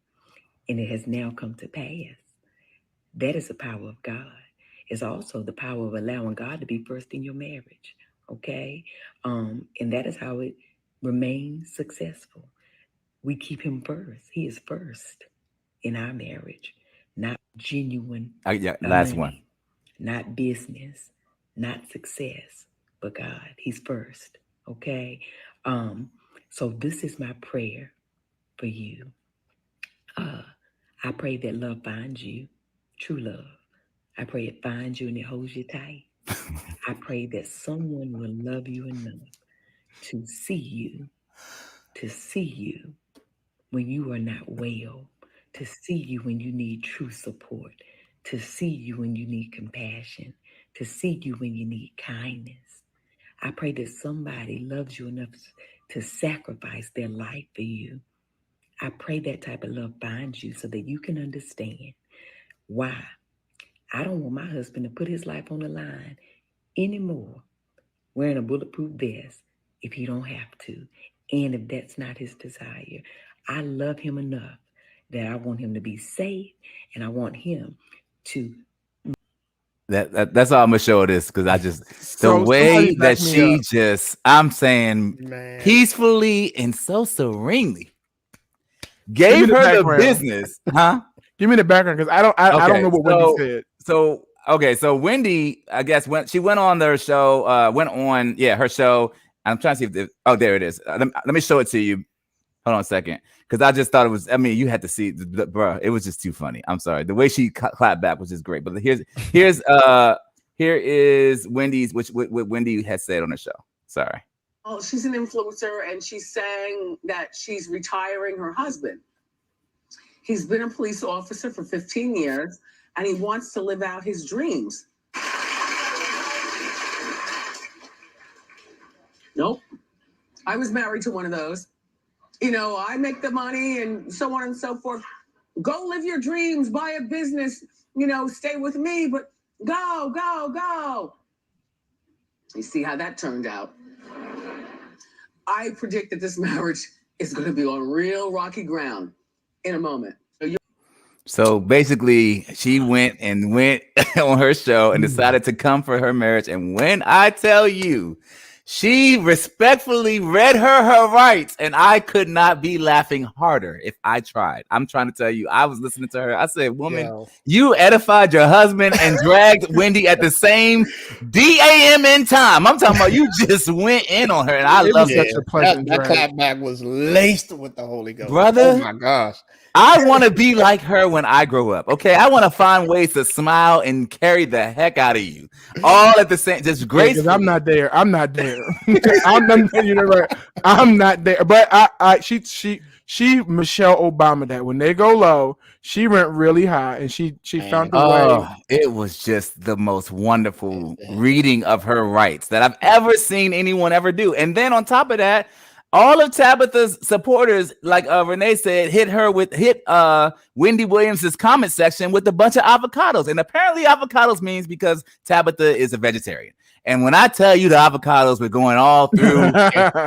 and it has now come to pass. That is the power of God. It's also the power of allowing God to be first in your marriage, okay? And that is how it remains successful. We keep him first. He is first in our marriage, not genuine. Last one. Not business, not success, but God. He's first, okay? So this is my prayer for you. I pray that love finds you, true love. I pray it finds you and it holds you tight. I pray that someone will love you enough to see you when you are not well, to see you when you need true support, to see you when you need compassion, to see you when you need kindness. I pray that somebody loves you enough to sacrifice their life for you. I pray that type of love finds you so that you can understand why. I don't want my husband to put his life on the line anymore wearing a bulletproof vest if he don't have to, and if that's not his desire. I love him enough that I want him to be safe, and I want him to. That's all I'm gonna show this, because I just So the way that somebody back me she up. just, I'm saying, Man. peacefully and so serenely Give me gave the her the background. business, huh? Give me the background, because I don't know what Wendy said. So Wendy, I guess when she went on their show, her show. I'm trying to see if there it is. Let me show it to you. Hold on a second, because I just thought it was. I mean, you had to see, bro. It was just too funny. I'm sorry. The way she clapped back was just great. But here is Wendy's, what Wendy had said on the show. Sorry. Well, she's an influencer, and she's saying that she's retiring her husband. He's been a police officer for 15 years, and he wants to live out his dreams. Nope. I was married to one of those. You know, I make the money and so on and so forth. Go live your dreams, buy a business, you know, stay with me, but go, go, go. You see how that turned out. I predict that this marriage is going to be on real rocky ground in a moment. So basically, she went on her show and decided to come for her marriage. And when I tell you, she respectfully read her rights, and I could not be laughing harder if I tried. I'm trying to tell you, I was listening to her. I said, woman, you edified your husband and dragged Wendy at the same DAMN time. I'm talking about you just went in on her, and I love such a pleasant that clapback was laced with the Holy Ghost. Brother, oh my gosh. I want to be like her when I grow up. Okay, I want to find ways to smile and carry the heck out of you, all at the same. Just gracefully. I'm not there. I'm not there. I'm not there. But she Michelle Obama that when they go low, she went really high, and she found the way. It was just the most wonderful reading of her rights that I've ever seen anyone ever do. And then on top of that, all of Tabitha's supporters, like Renee said, hit Wendy Williams' comment section with a bunch of avocados. And apparently avocados means because Tabitha is a vegetarian. And when I tell you the avocados were going all through, and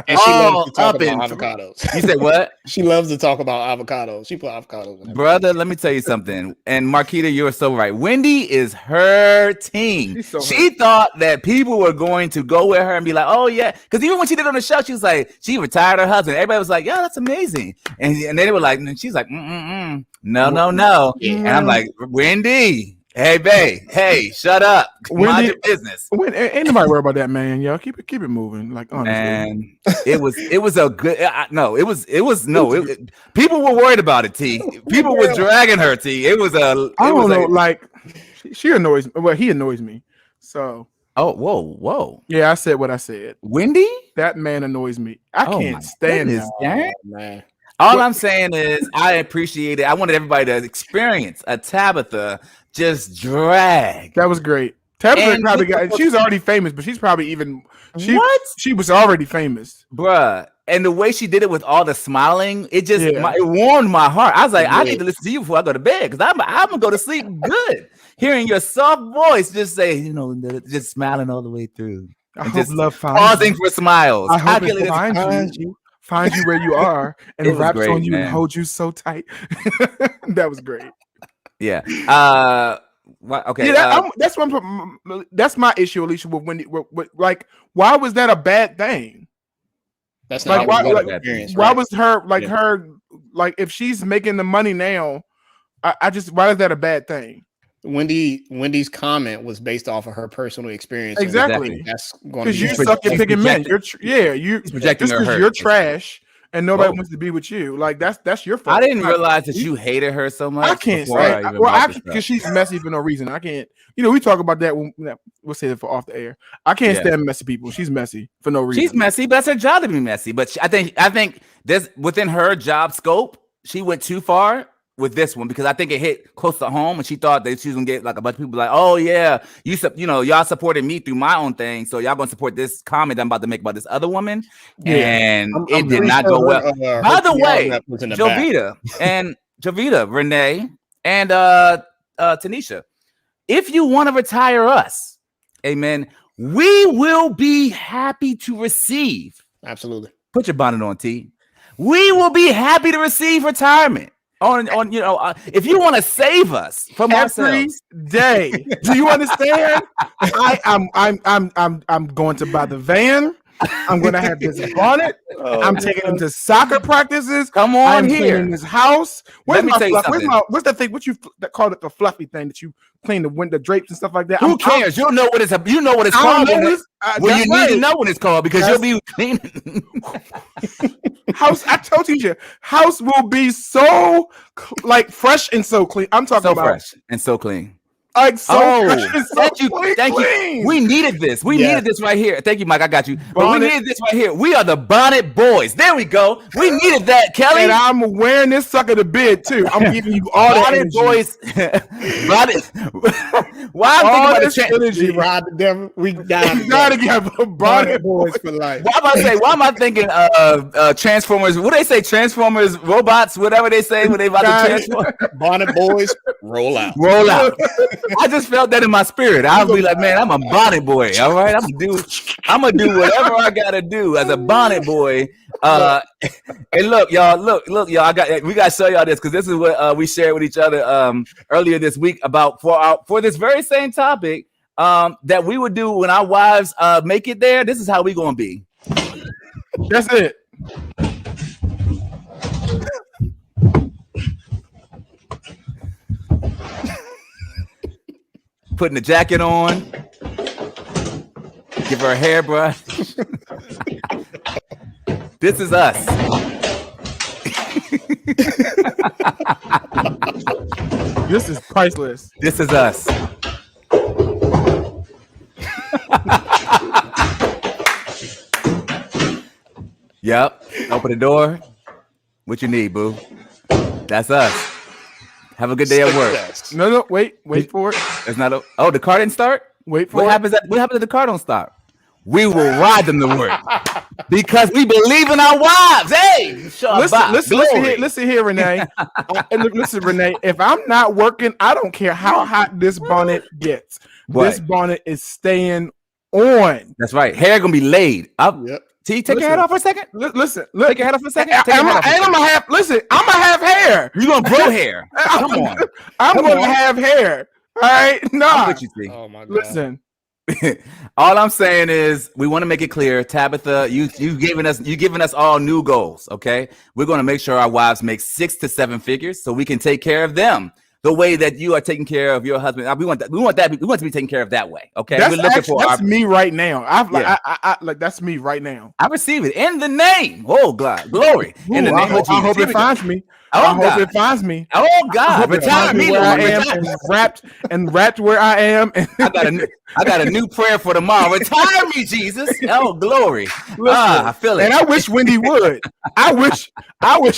she loves to talk about avocados. You said what? She loves to talk about avocados. She put avocados in her. Brother, let me tell you something. And Marquita, you're so right. Wendy is hurting. She thought that people were going to go with her and be like, oh, yeah. Because even when she did it on the show, she was like, she retired her husband. Everybody was like, yeah, that's amazing. And they were like, and she's like, no. Yeah. And I'm like, Wendy. Hey, babe. Hey, shut up. Mind your business. Ain't nobody worry about that, man. Yo, keep it moving. Like, honestly, and it was a good. People were worried about it. T. People were dragging her. T. It was a. I don't know. Like, she annoys me. Well, he annoys me. So. Oh, whoa. Yeah, I said what I said. Wendy, that man annoys me. I can't stand him. Man. All I'm saying is, I appreciate it. I wanted everybody to experience a Tabitha just drag. That was great. Tabitha probably she's already famous, but she's probably even she was already famous, bruh. And the way she did it with all the smiling, it just it warmed my heart. I was like, I need to listen to you before I go to bed, because I'm gonna go to sleep good. Hearing your soft voice just say, just smiling all the way through. I hope love pausing for smiles. I hope it finds you where you are and wraps on you and holds you so tight. That was great. Yeah. Okay. Yeah, that's my issue, Alicia. With Wendy, like, why was that a bad thing? That's not like, why right? was her like her like if she's making the money now? Why is that a bad thing? Wendy's comment was based off of her personal experience. Exactly. That's going to be because you suck at picking men. You're projecting because you're trash. And nobody wants to be with you. Like that's your fault. I didn't realize that you hated her so much. I can't say because she's messy for no reason. I can't. We talk about that when we'll say that for off the air. I can't stand messy people. She's messy for no reason. She's messy, but that's her job to be messy. But I think this within her job scope, she went too far with this one, because I think it hit close to home, and she thought that she was gonna get like a bunch of people like, oh yeah, y'all supported me through my own thing, so y'all gonna support this comment I'm about to make about this other woman, and it did not go well. By the way, Jovita, Renee, and Tanisha, if you want to retire us, amen, we will be happy to receive. Absolutely. Put your bonnet on, T. We will be happy to receive retirement. If you want to save us from every ourselves. day. Do you understand? I'm going to buy the van. I'm going to have this bonnet. I'm taking him to soccer practices. Come on I'm here. cleaning his house. Let me tell you something. What's that thing? What you call it? The fluffy thing that you clean the window drapes and stuff like that. Who cares? You'll know what it's. You know what it's called. You need to know what it's called because you'll be cleaning. House. I told you, house will be so like fresh and so clean. I'm talking so about fresh and so clean. Like so thank you. We needed this. We needed this right here. Thank you, Mike. I got you. But we needed this right here. We are the Bonnet Boys. There we go. We needed that, Kelly. And I'm wearing this sucker to bed too. I'm giving you all Bonnet the Boys. Bonnet. Why I'm all thinking this about the We ride the devil. We gotta get Bonnet Boys for life. Why am I thinking Transformers? What they say? Transformers, robots, whatever they say when they about to transform. Bonnet Boys, roll out. Roll out. I just felt that in my spirit. I'll be like, man, I'm a bonnet boy. All right, I'm gonna do whatever I gotta do as a bonnet boy. And look, y'all. We gotta show y'all this because this is what we shared with each other earlier this week about for this very same topic that we would do when our wives make it there. This is how we gonna be. That's it. Putting the jacket on, give her a hairbrush. This is us. This is priceless. This is us. Yep. Open the door. What you need, boo? That's us. Have a good day at work. No, wait for it. It's not. The car didn't start. Wait for what it. happens if the car don't start? We will ride them to work because we believe in our wives. Hey, listen here, Renee. Listen, Renee. If I'm not working, I don't care how hot this bonnet gets. What? This bonnet is staying on. That's right. Hair gonna be laid. Yep. T, take your head off for a second. Listen, take your head off for a second. I'm gonna have hair. You're gonna grow hair. Come on. I'm gonna have hair. All right. No. Oh my God. Listen. All I'm saying is we want to make it clear, Tabitha, you giving us all new goals. Okay. We're gonna make sure our wives make 6 to 7 figures so we can take care of them the way that you are taking care of your husband. We want to be taken care of that way. Okay. That's me right now. That's me right now. I receive it in the name. Oh God, glory. In the name of Jesus. I hope it finds me. I hope it finds me. Oh God, retire me where I am and wrapped where I am. I got a new prayer for tomorrow. Retire me, Jesus. Oh glory. I feel it. And I wish Wendy would. I wish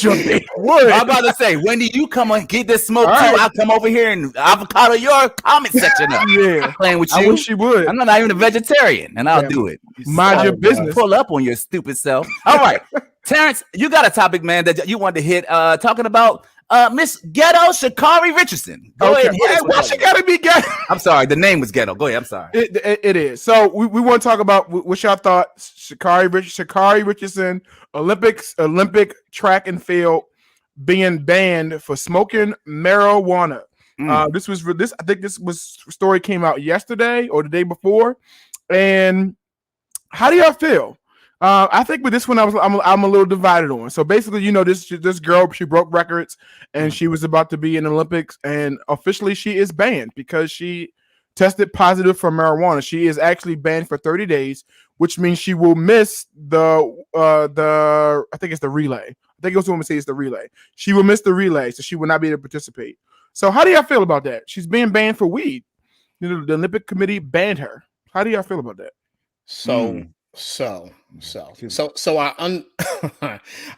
your baby would. I'm about to say, Wendy, you come and get this smoke too. I'll come over here and avocado your comment section up. Yeah, playing with you. I wish she would. I'm not even a vegetarian, and I'll do it. Mind your business. Pull up on your stupid self. All right. Terrence, you got a topic, man, that you wanted to hit. Talking about Miss Ghetto Sha'Carri Richardson. Go ahead. Why she gotta be ghetto? I'm sorry, the name was Ghetto. Go ahead. I'm sorry. It is. So we want to talk about what's your thoughts? Sha'Carri Richardson, Olympic track and field being banned for smoking marijuana. This story came out yesterday or the day before. And how do y'all feel? I think with this one, I'm a little divided on. So basically, this girl, she broke records and she was about to be in the Olympics, and officially she is banned because she tested positive for marijuana. She is actually banned for 30 days, which means she will miss the I think it's the relay. I think it's what I'm saying it's the relay. She will miss the relay, so she will not be able to participate. So how do y'all feel about that? She's being banned for weed. The Olympic Committee banned her. How do y'all feel about that? So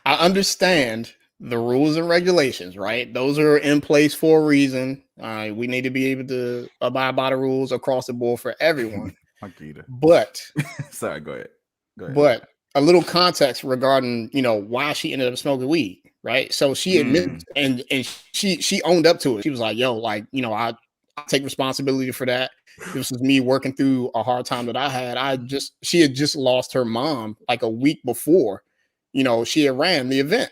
I understand the rules and regulations, right? Those are in place for a reason. We need to be able to abide by the rules across the board for everyone. But sorry, go ahead. But a little context regarding, why she ended up smoking weed, right? So she admitted and she owned up to it. She was like, yo, I take responsibility for that. This was me working through a hard time that I had. She had just lost her mom like a week before, she had ran the event,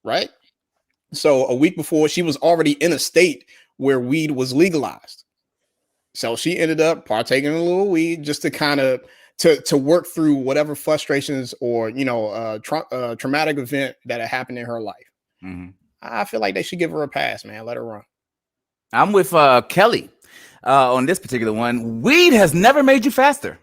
right? So a week before, she was already in a state where weed was legalized. So she ended up partaking in a little weed just to kind of to work through whatever frustrations or traumatic event that had happened in her life. Mm-hmm. I feel like they should give her a pass, man. Let her run. I'm with Kelly on this particular one. Weed has never made you faster.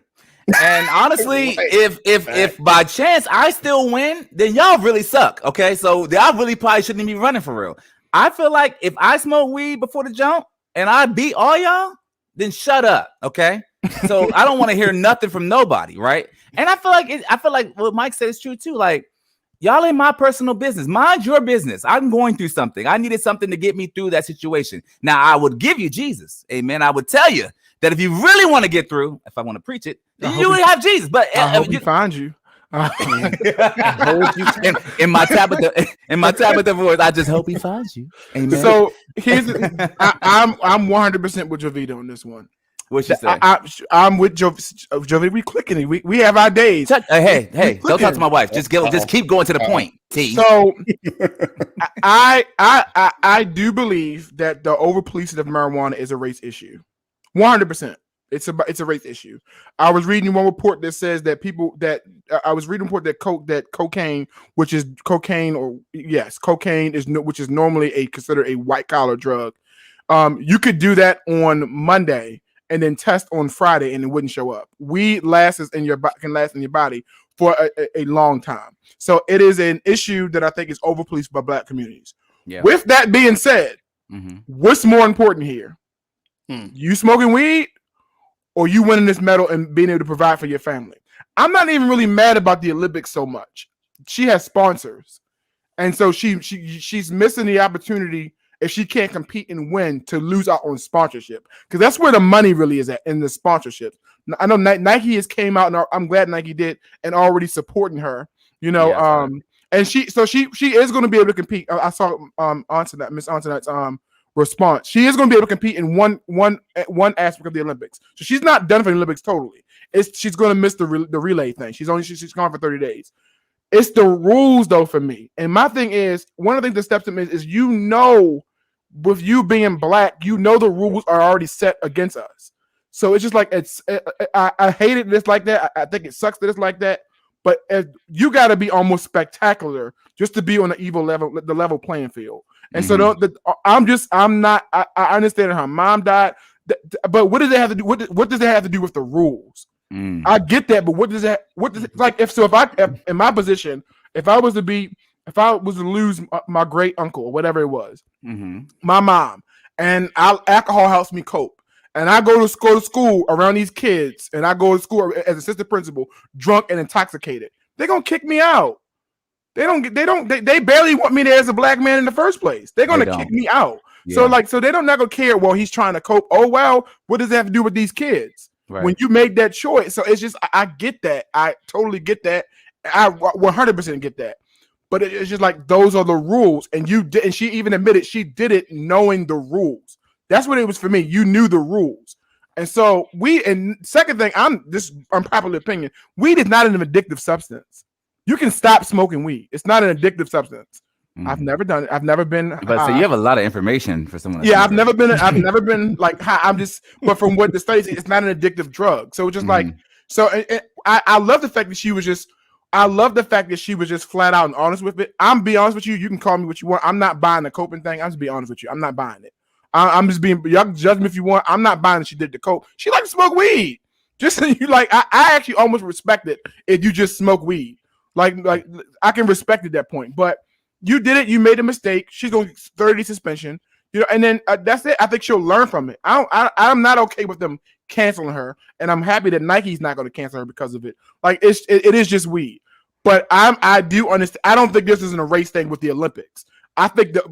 And honestly, right. if by chance I still win, then y'all really suck. Okay, so I really probably shouldn't be running for real. I feel like if I smoke weed before the jump and I beat all y'all, then shut up. Okay, so I don't want to hear nothing from nobody, right? And I feel like what Mike said is true too. Like, y'all in my personal business. Mind your business. I'm going through something. I needed something to get me through that situation. Now, I would give you Jesus. Amen. I would tell you that if you really want to get through, if I want to preach it, you would have Jesus. But I hope he finds you. in my Tabitha voice, I just hope he finds you. Amen. So I'm 100% with Jovita on this one. What you say? I'm with Jovita. We clicking it. We have our days. Hey, don't talk to my wife. Just keep going to the point. T. So I do believe that the over policing of marijuana is a race issue. 100%. It's a race issue. I was reading one report that says that cocaine, which is normally considered a white collar drug. You could do that on Monday and then test on Friday and it wouldn't show up. Weed can last in your body for a long time. So it is an issue that I think is over policed by Black communities. Yeah. With that being said, what's more important here? You smoking weed or you winning this medal and being able to provide for your family? I'm not even really mad about the Olympics so much. She has sponsors. And so she's missing the opportunity if she can't compete and win to lose out on sponsorship, because that's where the money really is at, in the sponsorship. I know Nike has came out, and I'm glad Nike did, and already supporting her. And she is going to be able to compete. I saw Miss Antoinette's response. She is going to be able to compete in one aspect of the Olympics. So she's not done for the Olympics totally. She's going to miss the relay thing. She's gone for 30 days. It's the rules, though, for me. And my thing is, one of the things that steps to me is, with you being Black, the rules are already set against us. So it's just like, I hate it that's like that. I think it sucks that it's like that. But you got to be almost spectacular just to be on the level playing field. And so I understand her mom died, but what does it have to do? What does it have to do with the rules? I get that, but if in my position, if I was to lose my great uncle or whatever it was, my mom, and alcohol helps me cope, and I go to school around these kids, and I go to school as assistant principal, drunk and intoxicated, they're gonna kick me out. They barely want me there as a Black man in the first place. They're gonna kick me out. Yeah. So they don't not gonna care. Well, he's trying to cope. Oh well, what does that have to do with these kids? Right. When you make that choice, so it's just I get that. I totally get that. I 100% get that. But it's just like those are the rules, and she even admitted she did it knowing the rules. That's what it was for me. You knew the rules, and so second thing, unpopular opinion, weed is not an addictive substance. You can stop smoking weed. It's not an addictive substance. I've never done it. I've never been. But so you have a lot of information for someone. Yeah, I've never been like. But from what the studies, it's not an addictive drug. So just like, I love the fact that she was just. I love the fact that she was just flat out and honest with it. I'm be honest with you. You can call me what you want. I'm not buying the coping thing. I'm just be honest with you. I'm not buying it. I'm just being. Y'all can judge me if you want. I'm not buying that she did the coke. She likes to smoke weed. Just you like. I actually almost respect it if you just smoke weed. Like I can respect at that point, but. You did it. You made a mistake. She's going to 30 suspension. And then that's it. I think she'll learn from it. I'm not okay with them canceling her, and I'm happy that Nike's not going to cancel her because of it. Like it is just weed. But I do understand. I don't think this isn't a race thing with the Olympics. I think the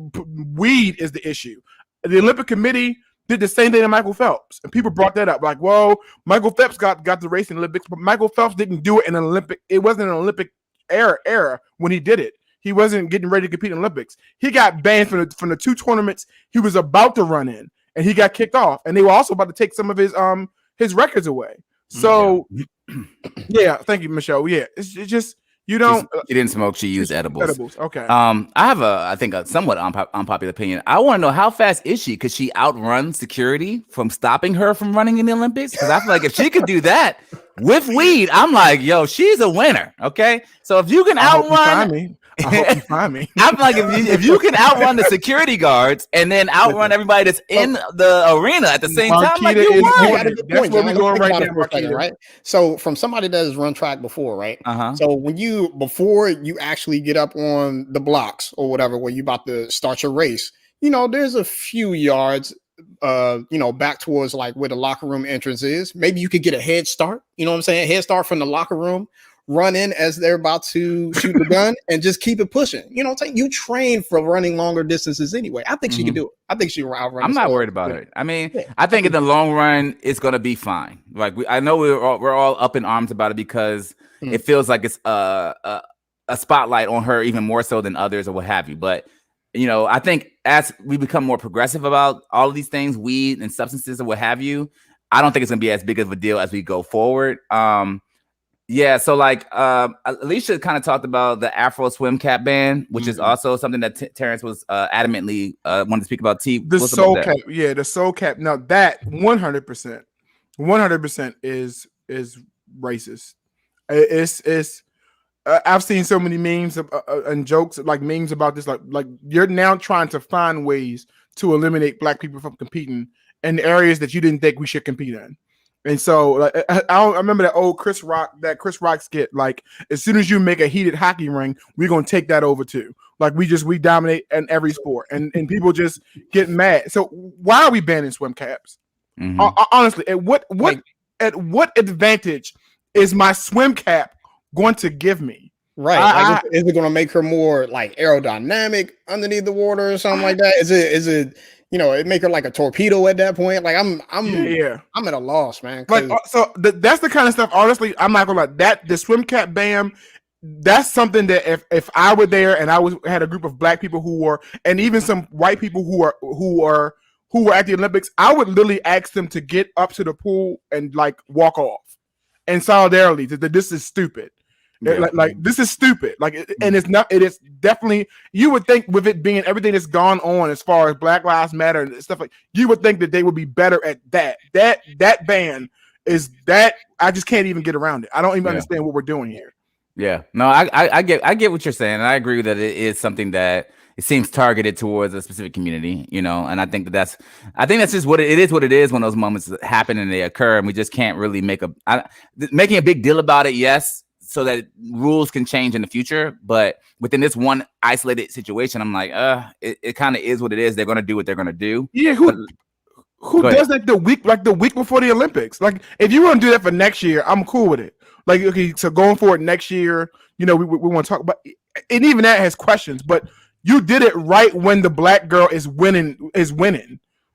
weed is the issue. The Olympic Committee did the same thing to Michael Phelps, and people brought that up. Like, whoa, Michael Phelps got the race in the Olympics, but Michael Phelps didn't do it in an Olympic. It wasn't an Olympic era when he did it. He wasn't getting ready to compete in the Olympics. He got banned from the two tournaments he was about to run in. and he got kicked off, and they were also about to take some of his records away. So yeah, thank you, Michelle. Yeah, it's just you don't. She didn't smoke. She used edibles. Okay. I have I think a somewhat unpopular opinion. I want to know how fast is she? Could she outrun security from stopping her from running in the Olympics? Because I feel like if she could do that with weed, I'm like, yo, she's a winner. Okay, so if you can outrun me. I hope you find me. I'm like, if you can outrun the security guards and then outrun everybody that's in the arena at the same time, like you won. That's where we're going right now, right? So from somebody that has run track before, right? So before you actually get up on the blocks or whatever, where you about to start your race, there's a few yards, back towards like where the locker room entrance is. Maybe you could get a head start. You know what I'm saying? Head start from the locker room. Run in as they're about to shoot the gun and just keep it pushing. You train for running longer distances anyway. I think she can do it. I think she will outrun. I'm not worried about it. I mean, I think in the long run, it's going to be fine. Like I know we're all up in arms about it because it feels like it's a spotlight on her even more so than others or what have you. But I think as we become more progressive about all of these things, weed and substances or what have you, I don't think it's going to be as big of a deal as we go forward. Yeah, so like Alicia kind of talked about the Afro swim cap ban, which is also something that Terrence was adamantly wanted to speak about. The soul cap, the soul cap. Now that 100% is racist. It's I've seen so many memes and jokes like memes about this. Like you're now trying to find ways to eliminate Black people from competing in areas that you didn't think we should compete in. And so I remember that old Chris Rock skit. Like, as soon as you make a heated hockey ring, we're gonna take that over too. Like we dominate in every sport, and people just get mad. So why are we banning swim caps? Honestly, at what advantage is my swim cap going to give me? Right? Is it going to make her more like aerodynamic underneath the water or something like that? Is it? It make her like a torpedo at that point. Like I'm at a loss, man. Like that's the kind of stuff. Honestly, I'm not gonna lie. That the swim cap ban, that's something that if I were there and had a group of Black people who were, and even some white people who were at the Olympics, I would literally ask them to get up to the pool and like walk off in solidarity that this is stupid. Yeah. Like this is stupid. Like, and it's not. It is definitely. You would think with it being everything that's gone on as far as Black Lives Matter and stuff like, you would think that they would be better at that. That ban is that. I just can't even get around it. I don't even understand what we're doing here. Yeah, no, I get what you're saying, and I agree that it is something that it seems targeted towards a specific community, and I think that's just what it is. What it is when those moments happen and they occur, and we just can't really making a big deal about it. Yes. So that rules can change in the future, but within this one isolated situation, I'm like, it kind of is what it is. They're gonna do what they're gonna do. Yeah, who does that the week before the Olympics? Like, if you want to do that for next year, I'm cool with it. Like, okay, so going forward next year, we want to talk about, and even that has questions. But you did it right when the Black girl is winning.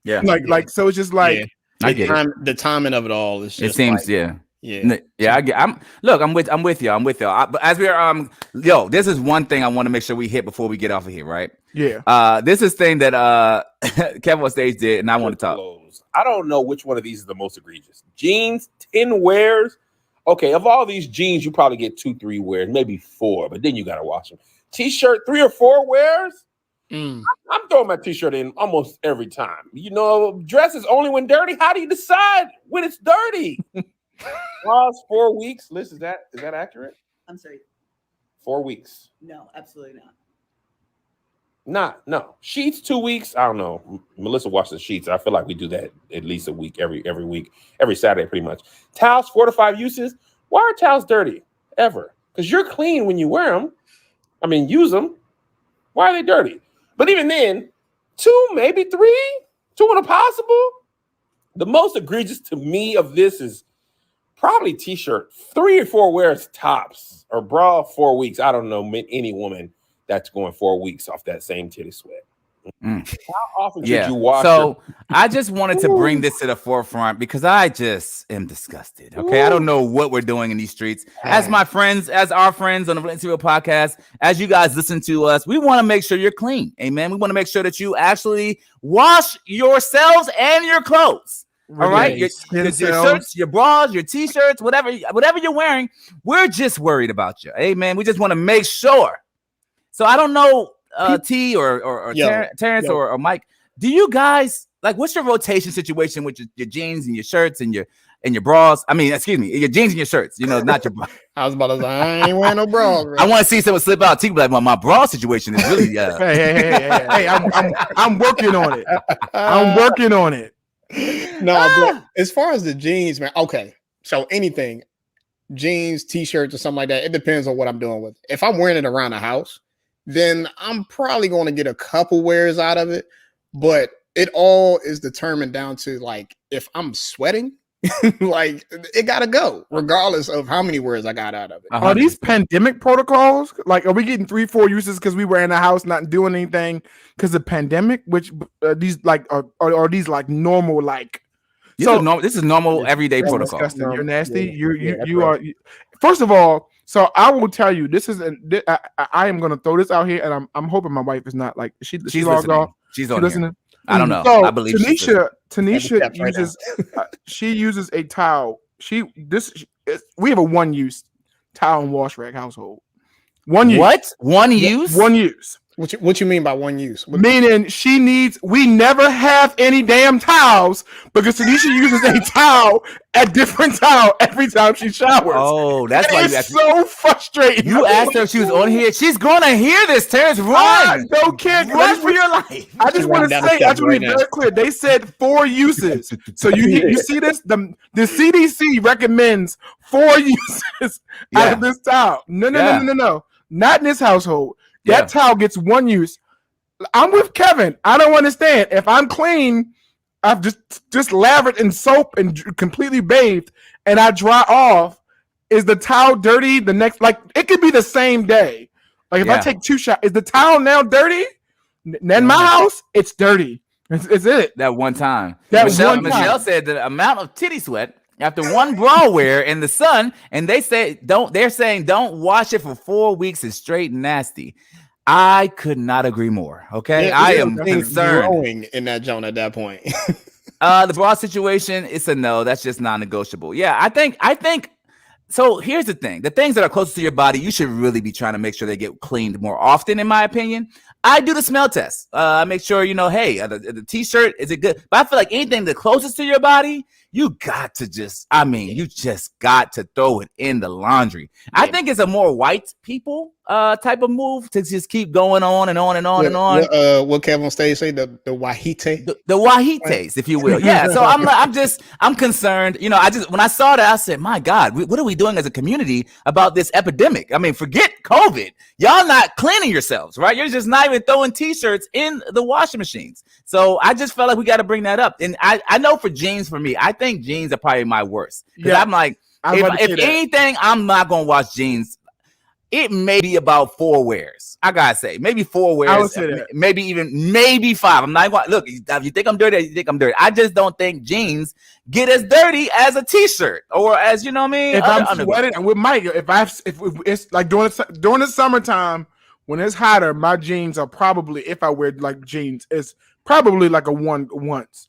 Yeah, like so it's just like the timing of it all is. Just it seems I'm with y'all. But as we are, this is one thing I want to make sure we hit before we get off of here, right? Yeah. This is thing that Kevin on stage did, and I want to talk. I don't know which one of these is the most egregious. Jeans, 10 wears. Okay, of all these jeans, you probably get 2-3 wears, maybe 4, but then you gotta wash them. T-shirt, 3 or 4 wears. I'm throwing my T-shirt in almost every time. Dress is only when dirty. How do you decide when it's dirty? 4 weeks. Liz, is that accurate? I'm sorry. 4 weeks. No, absolutely not. No. Sheets 2 weeks. I don't know. Melissa washes the sheets. I feel like we do that at least a week, every week, every Saturday, pretty much. Towels, 4 to 5 uses. Why are towels dirty ever? Because you're clean when you wear them. I mean, use them. Why are they dirty? But even then, 2, maybe 3, 2 and a possible. The most egregious to me of this is probably T-shirt, 3 or 4 wears tops, or bra 4 weeks. I don't know any woman that's going 4 weeks off that same titty sweat. How often should you wash? So I just wanted to bring this to the forefront because I just am disgusted. Okay, I don't know what we're doing in these streets. As my friends, as our friends on the Valencia podcast, as you guys listen to us, we want to make sure you're clean. Amen. We want to make sure that you actually wash yourselves and your clothes. All right, your shirts, your bras, your t-shirts, whatever you're wearing. We're just worried about you. Amen. We just want to make sure. So I don't know. T or Terrence or Mike, do you guys like what's your rotation situation with your jeans and your shirts and your bras? I mean, excuse me, your jeans and your shirts. Not your bras. I was about to say I ain't wearing no bras. Bro. I want to see someone slip out. T like, well, my bra situation is really. Hey, I'm working on it. I'm working on it. No, but as far as the jeans, man. Okay, so anything, jeans, t-shirts, or something like that. It depends on what I'm doing with it. If I'm wearing it around the house, then I'm probably going to get a couple wears out of it, but it all is determined down to like if I'm sweating, like it gotta go, regardless of how many wears I got out of it. Are these pandemic protocols? Like, are we getting 3-4 uses because we were in the house not doing anything because of pandemic? Which these like are these like normal like? This is normal everyday protocol. Disgusting. You're nasty. You are. First of all. So I will tell you, this is I am going to throw this out here, and I'm hoping my wife is not like she's logged off. She's listening. Here. I don't know. So I believe Tanisha uses she uses a towel. We have a one use towel and wash rag household. One use. What? One use? One use. What you mean by one use? Meaning we never have any damn towels because Tanisha uses a towel, a different towel every time she showers. Oh, that's why it's so frustrating. You asked her if she was on here. She's gonna hear this. Terrence, run! No kid, run for your life. I just want to say, I just want to be very clear. They said 4 uses. So you see this? The CDC recommends 4 uses out of this towel. No. Not in this household. That towel gets 1 use. I'm with Kevin. I don't understand. If I'm clean, I've just lathered in soap and completely bathed, and I dry off. Is the towel dirty the next? Like it could be the same day. Like if I take 2 shots, is the towel now dirty? In my house, it's dirty. It's it. That one time. Michelle said the amount of titty sweat after one bra wear in the sun, and they're saying don't wash it for 4 weeks. It's straight nasty. I could not agree more. Okay, I am concerned. Growing in that zone at that point. The bra situation, it's a no. That's just non-negotiable. Yeah, I think. So here's the thing: the things that are closest to your body, you should really be trying to make sure they get cleaned more often. In my opinion, I do the smell test. I make sure hey, the t-shirt is it good? But I feel like anything the closest to your body, you got to you just got to throw it in the laundry. Yeah. I think it's a more white people type of move to just keep going on and on and on and on. What Kevin on stage say, the wahite? The wahites, if you will. Yeah. So I'm concerned. When I saw that, I said, my God, what are we doing as a community about this epidemic? I mean, forget COVID. Y'all not cleaning yourselves, right? You're just not even throwing t-shirts in the washing machines. So I just felt like we got to bring that up. And I know for jeans, for me, I think jeans are probably my worst. Because I'm like, if anything, I'm not going to wash jeans. It may be about 4 wears. I gotta say, maybe 4 wears. I would say that. Maybe 5. I'm not going. Look, if you think I'm dirty, you think I'm dirty. I just don't think jeans get as dirty as a t-shirt or as you know what I mean. If I'm sweating with Mike, if it's like during the summertime when it's hotter, my jeans are probably, if I wear like jeans, it's probably like a once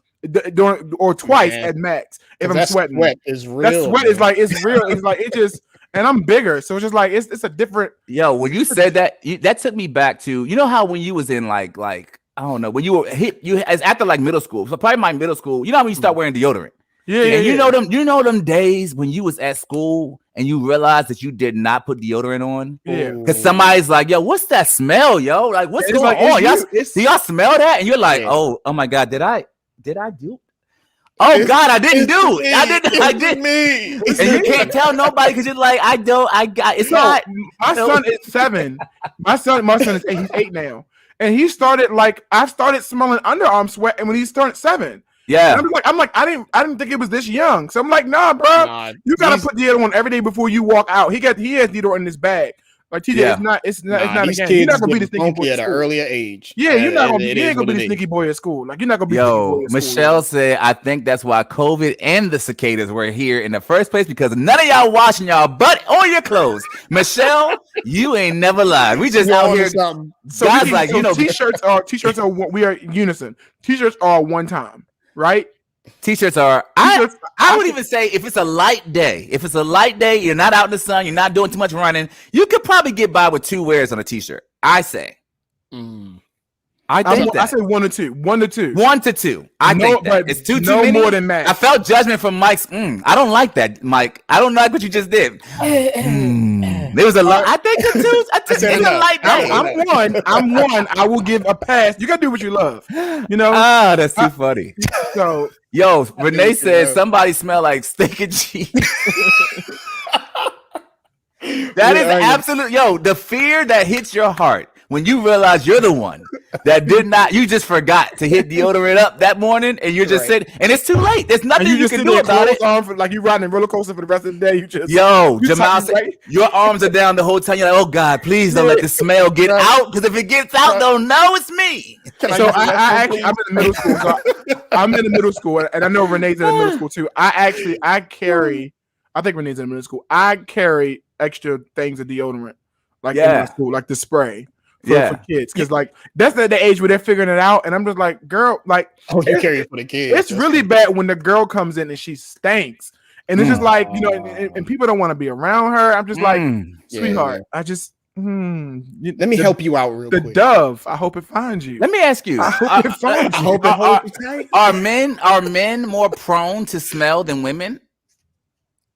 or twice at max. If I'm sweating, sweat is real. That sweat is like it's real. It's like it just. And I'm bigger, so it's just like it's a different. Yo, when you said that, that took me back to how when you was in like I don't know when you were as after like middle school. So probably my middle school. You know when you start wearing deodorant. Yeah. You know them days when you was at school and you realized that you did not put deodorant on. Yeah. Because somebody's like, yo, what's that smell, yo? Like what's going on? Do y'all smell that? And you're like, oh my God, did I do? Oh God, I didn't do it. I didn't. Me. And you can't tell nobody because you're like, it's not. My son is 7. My son is 8. He's 8 now, and he started I started smelling underarm sweat, and when he started 7. Yeah, and I'm like, I didn't think it was this young. So I'm like, nah, bro, you gotta put deodorant on every day before you walk out. He has deodorant in his bag. Like TJ, Yeah. it's not a These game. You're kids not gonna be the get sneaky funky boy at an school. earlier age. Yeah, you're not gonna be. It You is ain't gonna what be the it sneaky is. boy at school. Like you're not gonna be. The sneaky Yo, boy at school, Michelle said, I think that's why COVID and the cicadas were here in the first place because none of y'all washing y'all butt or your clothes. Michelle, you ain't never lied. We just out here. So Guys, like, you know, t-shirts are we are unison. T-shirts are one time, right? T-shirts are. I would even say if it's a light day, you're not out in the sun, you're not doing too much running, you could probably get by with 2 wears on a t-shirt. I say. I think that. I said 1 to 2. 1 to 2. 1 to 2. I think that. It's too many. More than that. I felt judgment from Mike's. I don't like that, Mike. I don't like what you just did. There was a lot. I think the 2s. It's a light day. I'm one. I will give a pass. You gotta do what you love. You know. That's too funny. So yo, Renee said somebody smell like steak and cheese. That is absolute. Yo, the fear that hits your heart when you realize you're the one that did not, you just forgot to hit deodorant up that morning, and you're just sitting, and it's too late. There's nothing you can do about it. Like you riding a roller coaster for the rest of the day. You just Jamal said, your arms are down the whole time. You're like, oh God, please don't let the smell get out, because if it gets out, they'll know it's me. So I'm in the middle school. So I'm in the middle school, and I know Renee's in the middle school too. I carry. I think Renee's in the middle school. I carry extra things of deodorant, like in my school, like the spray. For kids, because like that's the age where they're figuring it out, and I'm just like, girl, like they carry it for the kids. It's really bad when the girl comes in and she stinks, and it's just like, you know, and people don't want to be around her. I'm just like, sweetheart, I just let me help you out real quick. The Dove, I hope it finds you. Let me ask you, I hope it finds you. I hope it holds you tight. Are men more prone to smell than women?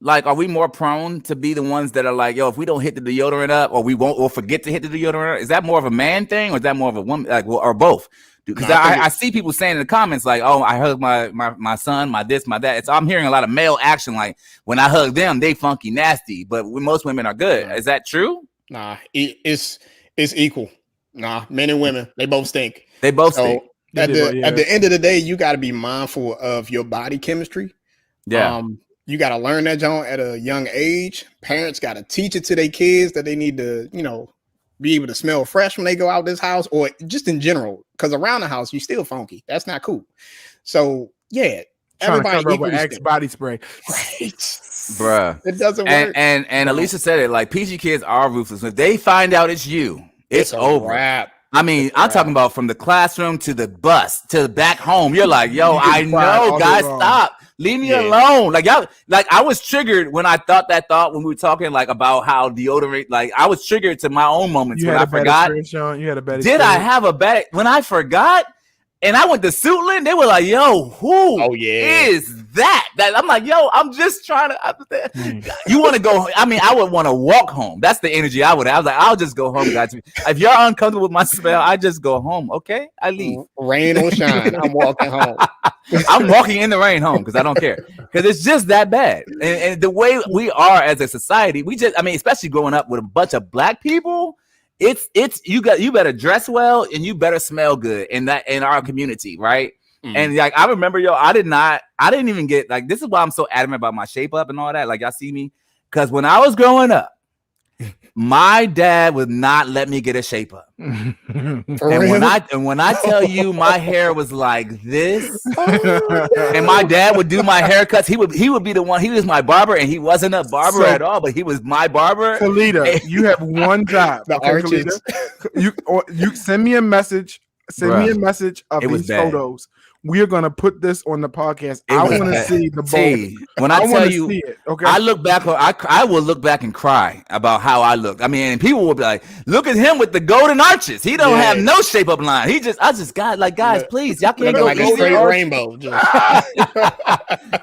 Like, are we more prone to be the ones that are like, yo, if we don't hit the deodorant up, or we'll forget to hit the deodorant up? Is that more of a man thing, or is that more of a woman, like, or both? Because I see people saying in the comments like, oh, I hugged my son, my this, my that. I'm hearing a lot of male action, like when I hug them, they funky nasty, but most women are good. Is that true? Nah, it's equal. Nah, men and women, they both stink. They both stink. At the end of the day, you got to be mindful of your body chemistry. Yeah. You got to learn that, John, at a young age. Parents got to teach it to their kids that they need to, you know, be able to smell fresh when they go out this house, or just in general, because around the house you still funky. That's not cool. So yeah, everybody with Axe body spray, right? Bruh, it doesn't work. And Alicia said it, like, PG kids are ruthless. If they find out it's you, it's over. Wrap. I mean, I'm talking about from the classroom to the bus to back home. You're like, yo, I know, guys, stop. Leave me alone. Like, y'all, like, I was triggered when I thought that thought when we were talking like about how deodorant, like, I was triggered to my own moments when I forgot. You had a bad experience. Did I have a bad when I forgot? And I went to Suitland, they were like, yo, who is that? I'm like, yo, I'm just trying to. You want to go? I mean, I would want to walk home. That's the energy I would have. I was like, I'll just go home, guys. If you're uncomfortable with my smell, I just go home. Okay, I leave. Rain or shine, I'm walking home. I'm walking in the rain home because I don't care. Because it's just that bad. And the way we are as a society, especially growing up with a bunch of black people, it's you better dress well and you better smell good in our community, right? And like, I remember, yo, I didn't even get, like, this is why I'm so adamant about my shape up and all that. Like, y'all see me, because when I was growing up, my dad would not let me get a shape up. And when I tell you my hair was like this, and my dad would do my haircuts, he would be the one. He was my barber, and he wasn't a barber at all, but he was my barber. Kalita, you have one job. The arches. You send me a message. Send me a message of these photos. We're gonna put this on the podcast. I want to see the bowl. When I tell you, okay? I look back. I will look back and cry about how I look. I mean, and people will be like, "Look at him with the golden arches. He don't have no shape up line. I just got like, guys, please, y'all can't go like a straight rainbow."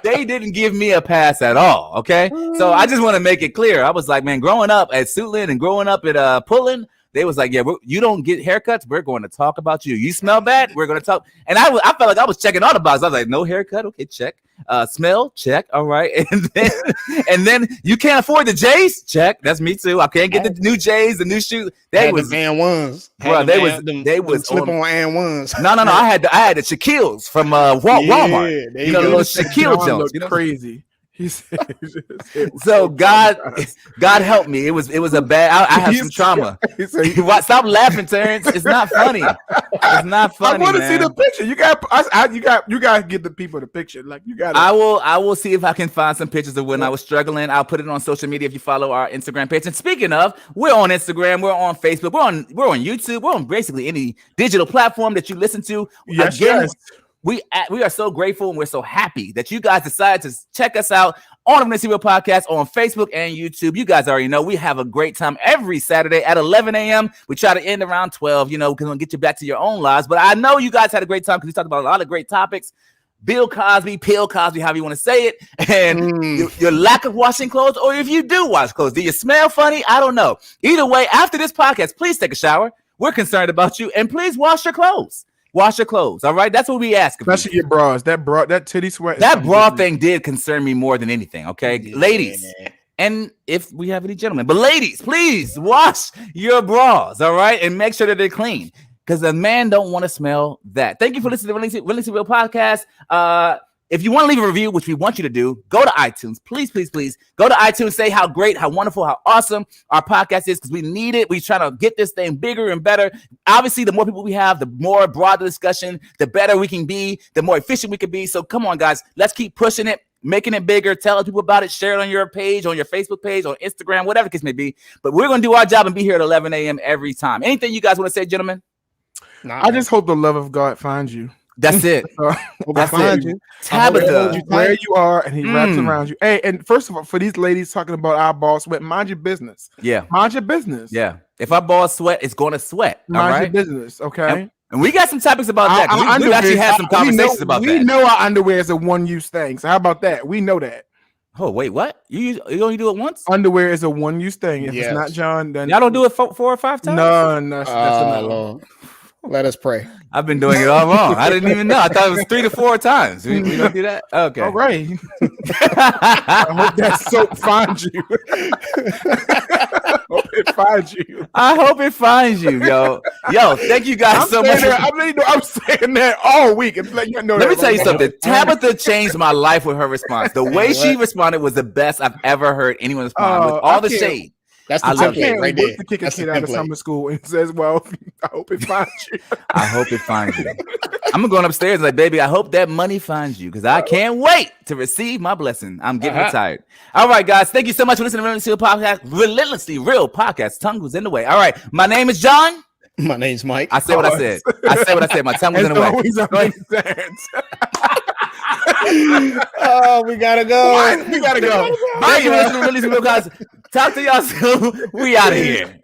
They didn't give me a pass at all. Okay, so I just want to make it clear. I was like, man, growing up at Suitland and growing up at Pullen. They was like, yeah, you don't get haircuts. We're going to talk about you. You smell bad. We're going to talk. And I felt like I was checking all the boxes. I was like, no haircut. Okay, check. Smell, check. All right. And then you can't afford the J's. Check. That's me too. I can't get the new J's, the new shoes. They was the and ones. Bro, they was slip on and ones. No. I had the Shaquille's from Walmart. Yeah, you know, the little Shaquille Jones. Crazy. So God help me. It was a bad. I have some trauma. Stop laughing, Terrence. It's not funny. It's not funny. I want to see the picture. You got to give the people the picture. Like you got. I will see if I can find some pictures of when I was struggling. I'll put it on social media if you follow our Instagram page. And speaking of, we're on Instagram. We're on Facebook. We're on YouTube. We're on basically any digital platform that you listen to. Yes, Again, yes. We are so grateful and we're so happy that you guys decided to check us out on the Wendy Williams Podcast on Facebook and YouTube. You guys already know we have a great time every Saturday at 11 a.m. We try to end around 12, because we'll get you back to your own lives. But I know you guys had a great time because we talked about a lot of great topics. Bill Cosby, Pill Cosby, however you want to say it, and your lack of washing clothes, or if you do wash clothes, do you smell funny? I don't know. Either way, after this podcast, please take a shower. We're concerned about you, and please wash your clothes. Wash your clothes, all right? That's what we ask. Especially your bras. That titty sweat. That bra thing did concern me more than anything, okay? Yeah. Ladies, and if we have any gentlemen, but ladies, please wash your bras, all right? And make sure that they're clean because the man don't want to smell that. Thank you for listening to Williams Podcast. If you want to leave a review, which we want you to do, go to iTunes. Please, please, please go to iTunes. Say how great, how wonderful, how awesome our podcast is because we need it. We're trying to get this thing bigger and better. Obviously, the more people we have, the more broad the discussion, the better we can be, the more efficient we can be. So come on, guys. Let's keep pushing it, making it bigger. Tell people about it. Share it on your page, on your Facebook page, on Instagram, whatever the case may be. But we're going to do our job and be here at 11 a.m. every time. Anything you guys want to say, gentlemen? I just hope the love of God finds you. That's it. That's it. Tabitha, where you are, and he wraps around you. Hey, and first of all, for these ladies talking about our ball sweat, mind your business. Yeah, mind your business. Yeah, if our ball sweat, it's going to sweat. Mind your business. Okay. And we got some topics about that. We actually had some conversations about that. We know our underwear is a one-use thing. So how about that? We know that. Oh wait, what? You only do it once? Underwear is a one-use thing. If it's not John, then y'all don't do it 4 or 5 times. No, that's Lord. Let us pray. I've been doing it all wrong. I didn't even know. I thought it was 3 to 4 times. We don't do that? Okay. All right. I hope that soap finds you. Hope it finds you. I hope it finds you, yo. Yo, thank you guys so much. I'm saying that all week. Let me tell you something. Tabitha changed my life with her response. The way she responded was the best I've ever heard anyone respond with all the shade. That's the template right there. To kick a kid out of summer school and says, "Well, I hope it finds you." I hope it finds you. I'm going upstairs and like, baby, I hope that money finds you because I can't wait to receive my blessing. I'm getting tired. All right, guys, thank you so much for listening to Relentlessly Real Podcast. Tongue was in the way. All right, my name is John. My name's Mike. I said what I said. My tongue was in the way. Oh, we gotta go. We gotta go. Thank you for listening to Relentlessly Real Podcast. Talk to y'all soon. We out of here.